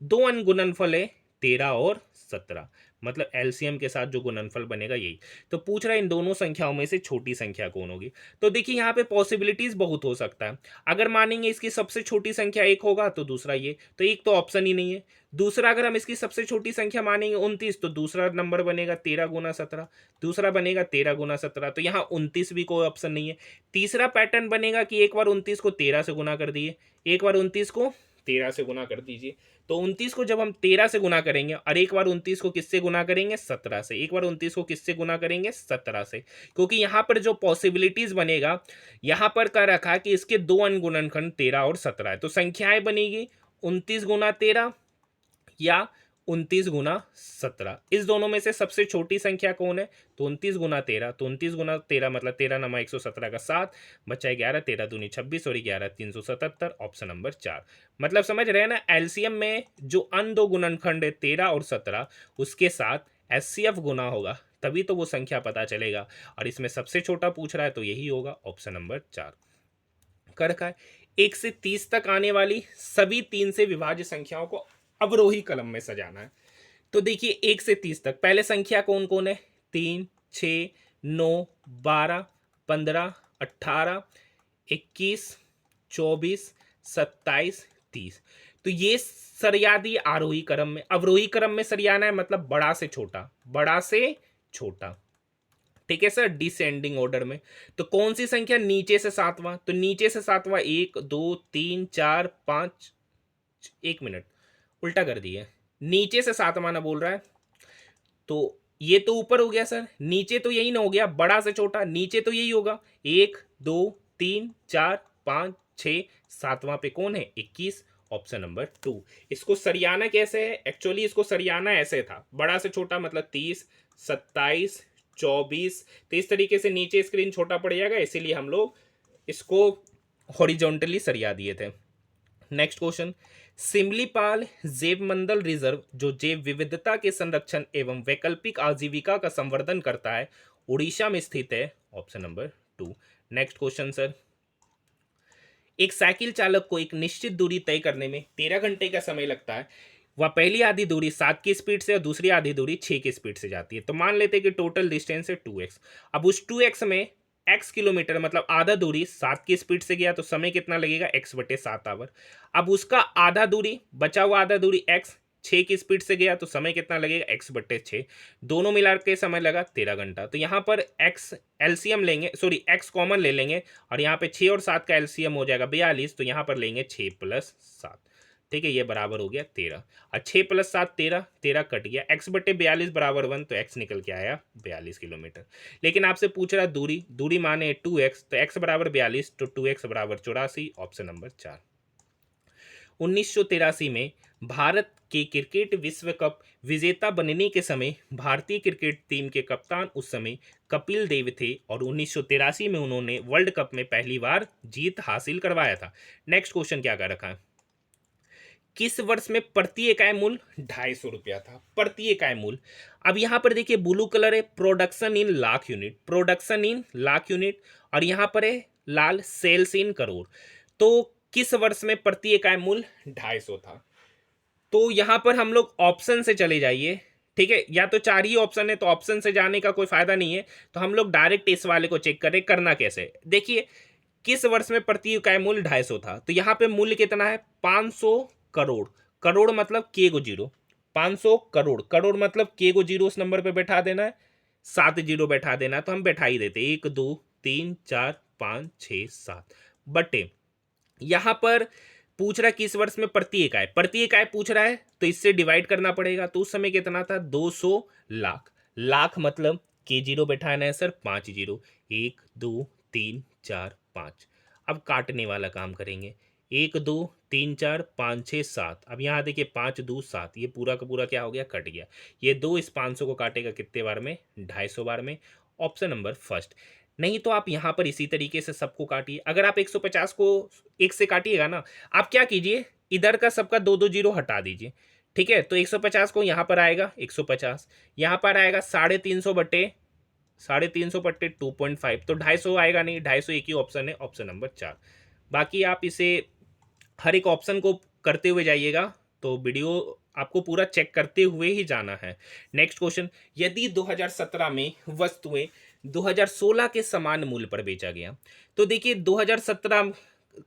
दो अन गुणनफल है 13 और 17, मतलब एलसीएम के साथ जो गुणनफल बनेगा यही। तो पूछ रहा है इन दोनों संख्याओं में से छोटी संख्या कौन होगी। तो देखिए यहाँ पे पॉसिबिलिटीज बहुत हो सकता है। अगर मानेंगे इसकी सबसे छोटी संख्या 1 होगा तो दूसरा ये, तो एक तो ऑप्शन ही नहीं है। दूसरा, अगर हम इसकी सबसे छोटी संख्या मानेंगे 29, तो दूसरा नंबर बनेगा 13 × 17, दूसरा बनेगा 13 × 17, तो यहाँ 29 भी कोई ऑप्शन नहीं है। तीसरा पैटर्न बनेगा कि एक बार 29 को 13 से गुना कर दिए, एक बार 29 को 13 से गुना कर दीजिए, तो 29 को जब हम 13 से गुना करेंगे और एक बार 29 को किससे गुना करेंगे 17 से, एक बार 29 को किससे गुना करेंगे 17 से, क्योंकि यहाँ पर जो पॉसिबिलिटीज बनेगा यहाँ पर कह रखा है कि इसके दो अनुगुणनखंड 13 और 17 है, तो संख्याएं बनेगी 29 × 13 या 29 × 17। इस दोनों में से सबसे छोटी संख्या कौन है, तो 29 × 13, तो 29 × 13 मतलब 13 नमा 117 का 7 बचा 11, 13 दूनी 26 और 11 377। Option number 4। मतलब समझ रहे हैं ना, एलसीएम में जो अन दो गुणनखंड है 13 और 17 उसके साथ एचसीएफ गुना होगा, तभी तो वो संख्या पता चलेगा, और इसमें सबसे छोटा पूछ रहा है तो यही होगा ऑप्शन नंबर 4। कर रखा है 1 से 30 तक आने वाली सभी 3 से विभाज्य संख्याओं को अवरोही कलम में सजाना है। तो देखिए 1 से 30 तक पहले संख्या कौन कौन है, 3, 6, 9, 12, 15, 18, 21, 24, 27, 30। तो ये सरियादी आरोही क्रम में। अवरोही क्रम में सरियाना है मतलब बड़ा से छोटा, बड़ा से छोटा। ठीक है सर, डिसेंडिंग ऑर्डर में। तो कौन सी संख्या नीचे से सातवां? तो नीचे से सातवां 1, 2, 3, 4, 5। 1 मिनट, उल्टा कर दिए। नीचे से सातवां ना बोल रहा है, तो ये तो ऊपर हो गया सर, नीचे तो यही ना हो गया, बड़ा से छोटा, नीचे तो यही होगा। 1, 2, 3, 4, 5, 6, सातवां पे कौन है? 21, ऑप्शन नंबर 2। इसको सरियाना कैसे है? एक्चुअली इसको सरियाना ऐसे था, बड़ा से छोटा मतलब 30, 27, 24। तो इस तरीके से नीचे स्क्रीन छोटा पड़ जाएगा, इसीलिए हम लोग इसको हॉरिजॉन्टली सरिया दिए थे। नेक्स्ट क्वेश्चन, सिमलीपाल जैव मंडल रिजर्व जो जैव विविधता के संरक्षण एवं वैकल्पिक आजीविका का संवर्धन करता है, उड़ीसा में स्थित है, option number 2। Next question sir, एक साइकिल चालक को एक निश्चित दूरी तय करने में 13 घंटे का समय लगता है। वह पहली आधी दूरी 7 की स्पीड से और दूसरी आधी दूरी 6 की स्पीड से जाती है। तो मान लेते हैं कि टोटल डिस्टेंस है 2x। अब उस 2x में x किलोमीटर मतलब आधा दूरी 7 की स्पीड से गया तो समय कितना लगेगा? x/7 our. अब उसका आधा दूरी, बचा हुआ आधा दूरी x 6 की स्पीड से गया तो समय कितना लगेगा? x/6। दोनों मिला के समय लगा 13 घंटा। तो यहाँ पर x एलसीएम लेंगे, सॉरी x कॉमन ले लेंगे और यहाँ पे 6 और 7 का एलसीएम हो जाएगा 42। तो यहाँ पर लेंगे 6 + 7। ठीक है, ये बराबर हो गया 13। और 6 + 7 13, 13 कट गया। x/42 बराबर 1, तो x निकल के आया 42 किलोमीटर। लेकिन आपसे पूछ रहा दूरी, दूरी माने 2x, तो x बराबर 42, तो 2x बराबर 84, ऑप्शन नंबर 4। 1983 में भारत के क्रिकेट विश्व कप विजेता बनने के समय भारतीय क्रिकेट टीम के कप्तान उस समय कपिल देव थे और 1983 में उन्होंने वर्ल्ड कप में पहली बार जीत हासिल करवाया था। नेक्स्ट क्वेश्चन क्या कर रखा है, किस वर्ष में प्रति इकाई मूल्य 250 रुपया था? प्रति इकाई मूल्य। अब यहां पर देखिए ब्लू कलर है production in lakh unit, production in lakh unit, और यहां पर है लाल सेल्स इन करोड़। तो किस वर्ष में प्रति इकाई मूल्य 250 था? तो यहां पर हम लोग ऑप्शन से चले जाइए। ठीक है, या तो 4 ही ऑप्शन है तो ऑप्शन से जाने का कोई फायदा नहीं है, तो हम लोग डायरेक्ट इस वाले को चेक करें। करना कैसे, देखिए किस वर्ष में प्रति इकाई मूल्य 250 था, तो यहाँ पे मूल्य कितना है? 500 करोड़। करोड़ मतलब के गो जीरो, 500 करोड़, करोड़ मतलब के गो जीरो उस नंबर पे बैठा देना है, 7 जीरो बैठा देना है, तो हम बैठा ही देते 1, 2, 3, 4, 5, 6, 7 बटे। यहां पर पूछ रहा है किस वर्ष में प्रति इकाई, प्रति इकाई पूछ रहा है तो इससे डिवाइड करना पड़ेगा। तो उस समय कितना था? 200 लाख। लाख मतलब के जीरो बैठाना है सर, 5 जीरो, 1, 2, 3, 4, 5। अब काटने वाला काम करेंगे, 1, 2, 3, 4, 5, 6, 7। अब यहाँ देखिए 5, 2, 7, ये पूरा का पूरा क्या हो गया? कट गया। ये 2 इस 500 को काटेगा कितने बार में? 250 बार में, ऑप्शन नंबर फर्स्ट। नहीं तो आप यहाँ पर इसी तरीके से सबको काटिए। अगर आप 150 को 1 से काटिएगा ना, आप क्या कीजिए, इधर का सबका 2-2 जीरो हटा दीजिए। ठीक है, तो 150 को यहाँ पर आएगा 150, यहाँ पर आएगा 350 बटे 350 बटे 2.5, तो 250 आएगा नहीं, 250 एक ही ऑप्शन है, ऑप्शन नंबर 4। बाकी आप इसे हर एक ऑप्शन को करते हुए जाइएगा, तो वीडियो आपको पूरा चेक करते हुए ही जाना है। नेक्स्ट क्वेश्चन, यदि 2017 में वस्तुएं 2016 के समान मूल्य पर बेचा गया, तो देखिए 2017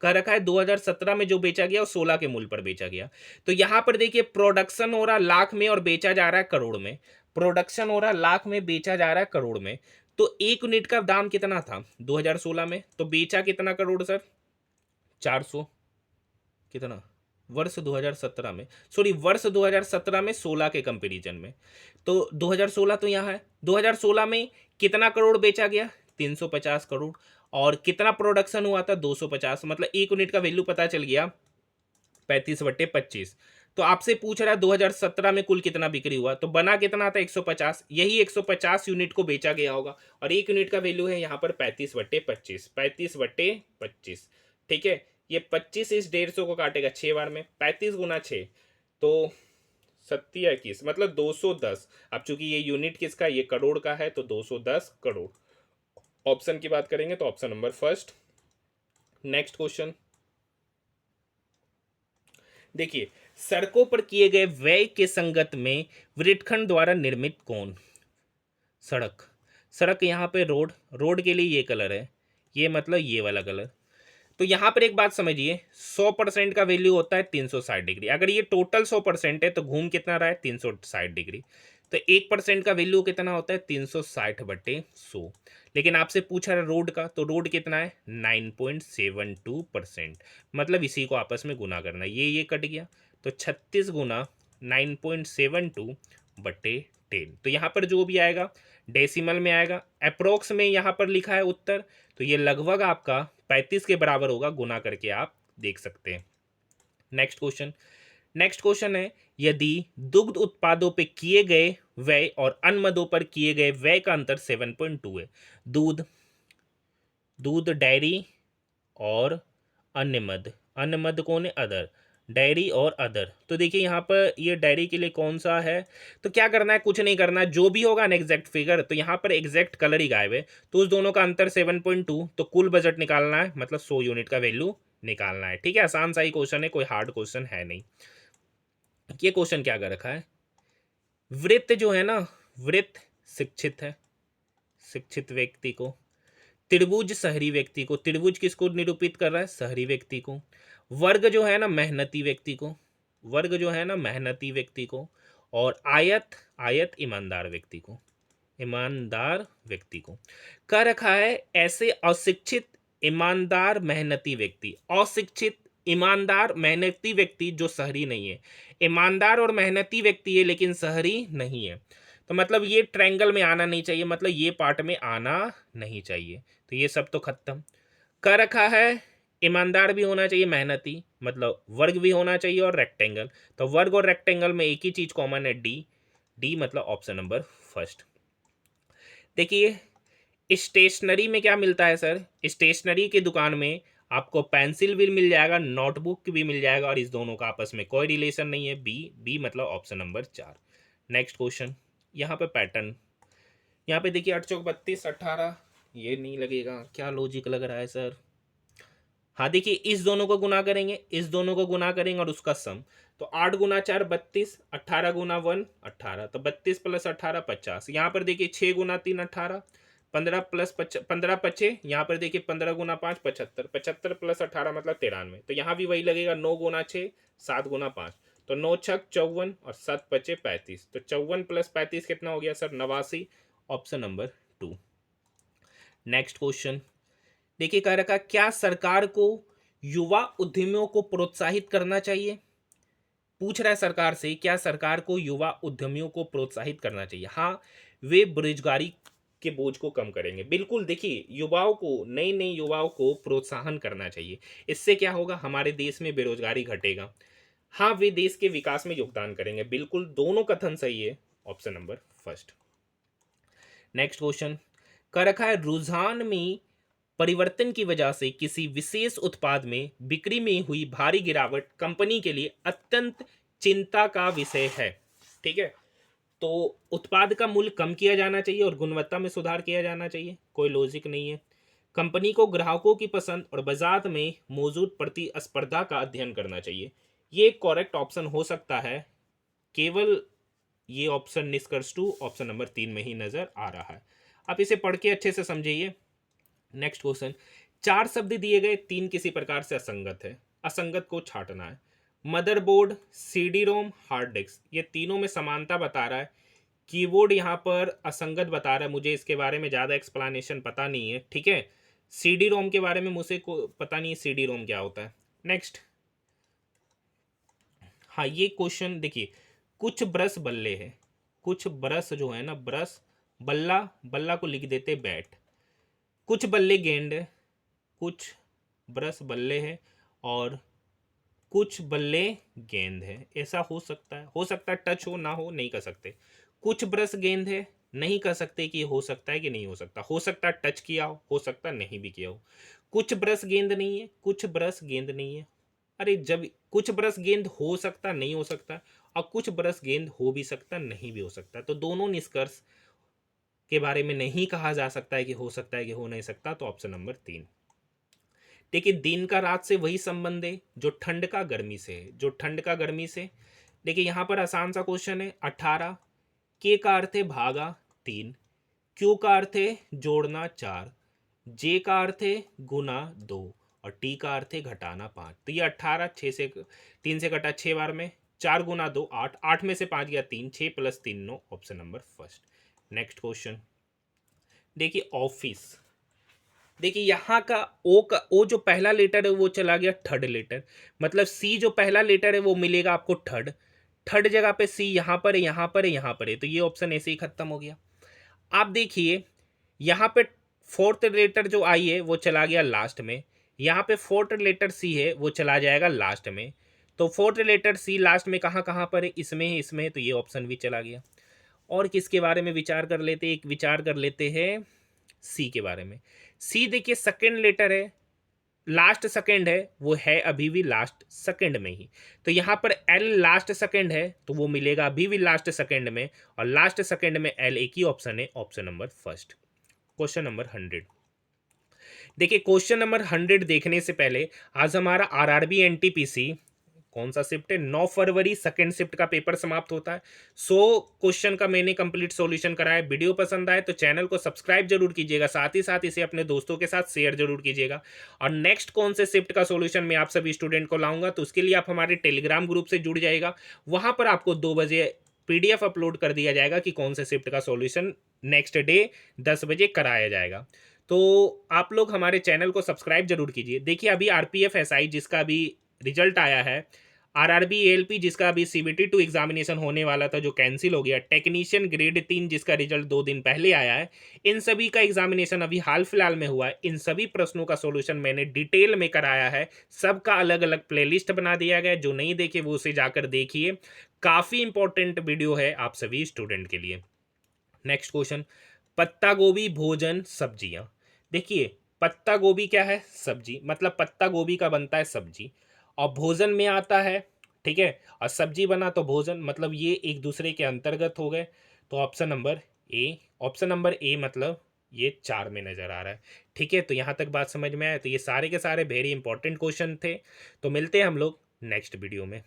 कह रखा है 2017 में जो बेचा गया वो 16 के मूल्य पर बेचा गया। तो यहां पर देखिए प्रोडक्शन हो रहा लाख में और बेचा जा रहा है करोड़ में, प्रोडक्शन हो रहा लाख में, बेचा जा रहा है करोड़ में। तो एक यूनिट का दाम कितना था 2016 में? तो बेचा कितना करोड़ सर? 400। कितना? वर्ष 2017 में, सॉरी वर्ष 2017 में 16 के कंपैरिजन में। तो 2016 तो यहाँ है, 2016 में कितना करोड़ बेचा गया? 350 करोड़। और कितना प्रोडक्शन हुआ था? 250। मतलब एक यूनिट का वैल्यू पता चल गया 35/25। तो आपसे पूछ रहा है 2017 में कुल कितना बिक्री हुआ, तो बना कितना था? 150। यही 150 यूनिट को बेचा गया होगा और एक यूनिट का वैल्यू है यहाँ पर 35/25, 35/25। ठीक है, ये 25 इस 150 को काटेगा 6 बार में, 35 गुना 6 तो 70 मतलब 210। अब चूंकि ये यूनिट किसका, ये करोड़ का है, तो 210 करोड़। ऑप्शन की बात करेंगे तो option number first. Next question देखिए, सड़कों पर किए गए व्यय के संगत में वृत्तखंड द्वारा निर्मित कौन? सड़क, सड़क यहाँ पे रोड, रोड के लिए ये कलर है, ये मतलब ये वाला कलर। तो यहाँ पर एक बात समझिए, 100% का वैल्यू होता है 360 डिग्री। अगर ये टोटल 100% है तो घूम कितना रहा है 360 डिग्री। तो 1% का वैल्यू कितना होता है 360/100। लेकिन आपसे पूछा है रोड का, तो रोड कितना है 9.72%। मतलब इसी को आपस में गुना करना है, ये कट गया तो 36 गुना 9.72/10। तो यहाँ पर जो भी आएगा डेसिमल में आएगा, अप्रोक्स में यहाँ पर लिखा है उत्तर, तो ये लगभग आपका 35 के बराबर होगा, गुना करके आप देख सकते हैं। नेक्स्ट क्वेश्चन है, यदि दुग्ध उत्पादों पे किए गए व्यय और अन्य मदों पर किए गए व्यय का अंतर 7.2 है। दूध डेयरी और अन्य मद कौन है अदर, डेयरी और अदर। तो देखिए यहाँ पर ये डेयरी के लिए कौन सा है, तो क्या करना है, कुछ नहीं करना है, जो भी होगा ना एग्जैक्ट फिगर, तो यहाँ पर एग्जैक्ट कलर ही गायब है, तो उस दोनों का अंतर 7.2, तो कुल बजट निकालना है, मतलब 100 यूनिट का वैल्यू निकालना है। ठीक है, आसान सा ही क्वेश्चन है, कोई हार्ड क्वेश्चन है नहीं। ये क्वेश्चन क्या कर रखा है, वृत्त जो है ना, वृत्त शिक्षित है, शिक्षित व्यक्ति को, त्रिभुज शहरी व्यक्ति को, त्रिभुज किसको निरूपित कर रहा है, शहरी व्यक्ति को, वर्ग जो है ना मेहनती व्यक्ति को, वर्ग जो है ना मेहनती व्यक्ति को, और आयत आयत ईमानदार व्यक्ति को, ईमानदार व्यक्ति को कह रखा है। ऐसे अशिक्षित ईमानदार मेहनती व्यक्ति, अशिक्षित ईमानदार मेहनती व्यक्ति जो शहरी नहीं है, ईमानदार और मेहनती व्यक्ति है लेकिन शहरी नहीं है, तो मतलब ये ट्रायंगल में आना नहीं चाहिए, मतलब ये पार्ट में आना नहीं चाहिए। तो ये सब तो खत्म कर रखा है। ईमानदार भी होना चाहिए, मेहनती, मतलब वर्ग भी होना चाहिए, और रेक्टेंगल, तो वर्ग और रेक्टेंगल में एक ही चीज कॉमन है, डी। डी मतलब ऑप्शन नंबर फर्स्ट। देखिए स्टेशनरी में क्या मिलता है सर, स्टेशनरी की दुकान में आपको पेंसिल भी मिल जाएगा, नोटबुक भी मिल जाएगा, और इस दोनों का आपस में कोई रिलेशन नहीं है, बी। बी मतलब ऑप्शन नंबर 4। नेक्स्ट क्वेश्चन, यहाँ पे पैटर्न, यहाँ पे देखिए 8 चौक 32 18, ये नहीं लगेगा, क्या लॉजिक लग रहा है सर। हाँ देखिए इस दोनों को गुना करेंगे, इस दोनों को गुना करेंगे और उसका सम, तो 8 गुना 4 32, 18 गुना 1 18, तो 32 प्लस 18 50। यहाँ पर देखिए 6 गुना 3 18, 15 प्लस 15 पचे, यहाँ पर देखिए 15 गुना 5 75, 75 प्लस 18 मतलब 93, तो यहाँ भी वही लगेगा, 9 गुना 6 7 गुना 5, तो 9 छक 54 और 7 पचे 35, तो 54 प्लस 35 कितना हो गया sir 89, option number 2। Next question देखिए कह रखा, क्या सरकार को युवा उद्यमियों को प्रोत्साहित करना चाहिए, पूछ रहा है सरकार से, क्या सरकार को युवा उद्यमियों को प्रोत्साहित करना चाहिए। हाँ, वे बेरोजगारी के बोझ को कम करेंगे, बिल्कुल। देखिए युवाओं को, नई नई युवाओं को प्रोत्साहन करना चाहिए, इससे क्या होगा, हमारे देश में बेरोजगारी घटेगा। हाँ, वे देश के विकास में योगदान करेंगे, बिल्कुल, दोनों कथन सही है, option number first. Next question कर रखा है, रुझान में परिवर्तन की वजह से किसी विशेष उत्पाद में बिक्री में हुई भारी गिरावट कंपनी के लिए अत्यंत चिंता का विषय है। ठीक है, तो उत्पाद का मूल्य कम किया जाना चाहिए और गुणवत्ता में सुधार किया जाना चाहिए, कोई लॉजिक नहीं है। कंपनी को ग्राहकों की पसंद और बाजार में मौजूद प्रतिस्पर्धा का अध्ययन करना चाहिए, ये करेक्ट ऑप्शन हो सकता है, केवल ये ऑप्शन निष्कर्ष 2 ऑप्शन नंबर 3 में ही नजर आ रहा है। आप इसे पढ़ के अच्छे से समझिए। नेक्स्ट क्वेश्चन, 4 शब्द दिए गए, 3 किसी प्रकार से असंगत है, असंगत को छांटना है। Motherboard, CD ROM, hard disk, ये तीनों में समानता बता रहा है, कीबोर्ड यहाँ पर असंगत बता रहा है, मुझे इसके बारे में ज़्यादा एक्सप्लेनेशन पता नहीं है। ठीक है, सीडी रोम के बारे में मुझे को पता नहीं है सीडी रोम क्या होता है। नेक्स्ट, हाँ ये क्वेश्चन देखिए, कुछ ब्रश बल्ले है, कुछ ब्रश जो है ना, ब्रश बल्ला, बल्ला को लिख देते बैट, कुछ बल्ले गेंद है, कुछ ब्रश बल्ले है, और कुछ बल्ले गेंद है, ऐसा हो सकता है टच हो ना हो, नहीं कर सकते। कुछ ब्रश गेंद है, नहीं कर सकते कि हो सकता है कि नहीं हो सकता है टच किया हो सकता है नहीं भी किया हो। कुछ ब्रश गेंद नहीं है, कुछ ब्रश गेंद नहीं है, अरे जब कुछ ब्रश गेंद हो सकता नहीं हो सकता, और कुछ ब्रश गेंद हो भी सकता नहीं भी हो सकता, तो दोनों निष्कर्ष के बारे में नहीं कहा जा सकता है कि हो सकता है कि हो नहीं सकता, तो ऑप्शन नंबर 3। देखिए दिन का रात से वही संबंध है जो ठंड का गर्मी से है, जो ठंड का गर्मी से। देखिए यहाँ पर आसान सा क्वेश्चन है, 18, के का अर्थ है भागा 3, क्यू का अर्थ है जोड़ना 4, जे का अर्थ है गुना 2, और टी का अर्थ है घटाना 5। तो ये 18, 6 से 3 से कटा 6 बार में, 4 गुना 2 8, 8 में से 5 गया 3, 6 plus 3 9, option number first. Next question देखिए ऑफिस। देखिए यहाँ का ओ जो पहला लेटर है वो चला गया थर्ड लेटर, मतलब सी जो पहला लेटर है वो मिलेगा आपको थर्ड, थर्ड जगह पे सी यहाँ पर है, यहाँ पर है, यहाँ पर है, तो ये ऑप्शन ऐसे ही खत्म हो गया। आप देखिए यहाँ पे फोर्थ लेटर जो आई है वो चला गया लास्ट में, यहाँ पे फोर्थ लेटर सी है वो चला जाएगा लास्ट में, तो फोर्थ लेटर सी लास्ट में कहाँ कहाँ पर है, इसमें है, इसमें है, तो ये ऑप्शन भी चला गया। और किसके बारे में विचार कर लेते हैं, एक विचार कर लेते हैं सी के बारे में। सी देखिए सेकंड लेटर है, लास्ट सेकंड है, वो है अभी भी लास्ट सेकंड में ही, तो यहाँ पर एल लास्ट सेकंड है तो वो मिलेगा अभी भी लास्ट सेकंड में, और लास्ट सेकंड में एल एक ही ऑप्शन है, option number first. Question number 100। देखिए क्वेश्चन नंबर 100 देखने से पहले आज हमारा आरआरबी एनटीपीसी कौन सा शिफ्ट है, 9 फरवरी सेकंड शिफ्ट का पेपर समाप्त होता है। 100 क्वेश्चन का मैंने कंप्लीट सॉल्यूशन कराया। वीडियो पसंद आए तो चैनल को सब्सक्राइब जरूर कीजिएगा, साथ ही साथ इसे अपने दोस्तों के साथ शेयर जरूर कीजिएगा। और नेक्स्ट कौन से शिफ्ट का सॉल्यूशन मैं आप सभी स्टूडेंट को लाऊंगा, तो उसके लिए आप हमारे टेलीग्राम ग्रुप से जुड़ जाएगा, वहां पर आपको 2 बजे पीडीएफ अपलोड कर दिया जाएगा कि कौन से शिफ्ट का सॉल्यूशन नेक्स्ट डे 10 बजे कराया जाएगा। तो आप लोग हमारे चैनल को सब्सक्राइब जरूर कीजिए। देखिए अभी आरपीएफ एसआई जिसका अभी रिजल्ट आया है, आरआरबी एएलपी जिसका अभी सीबीटी 2 एग्जामिनेशन होने वाला था जो कैंसिल हो गया, टेक्नीशियन ग्रेड 3 जिसका रिजल्ट 2 दिन पहले आया है, इन सभी का एग्जामिनेशन अभी हाल फिलहाल में हुआ है। इन सभी प्रश्नों का सॉल्यूशन मैंने डिटेल में कराया है, सबका अलग अलग प्लेलिस्ट बना दिया गया है, जो नहीं देखे वो उसे जाकर देखिए, काफ़ी इंपॉर्टेंट वीडियो है आप सभी स्टूडेंट के लिए। नेक्स्ट क्वेश्चन, पत्ता गोभी भोजन सब्जियां। देखिए पत्ता गोभी क्या है, सब्जी, मतलब पत्ता गोभी का बनता है सब्जी, और भोजन में आता है, ठीक है, और सब्जी बना तो भोजन, मतलब ये एक दूसरे के अंतर्गत हो गए। तो option number A, option number A मतलब ये 4 में नजर आ रहा है। ठीक है, तो यहाँ तक बात समझ में आया। तो ये सारे के सारे वेरी इंपॉर्टेंट क्वेश्चन थे। तो मिलते हैं हम लोग नेक्स्ट वीडियो में।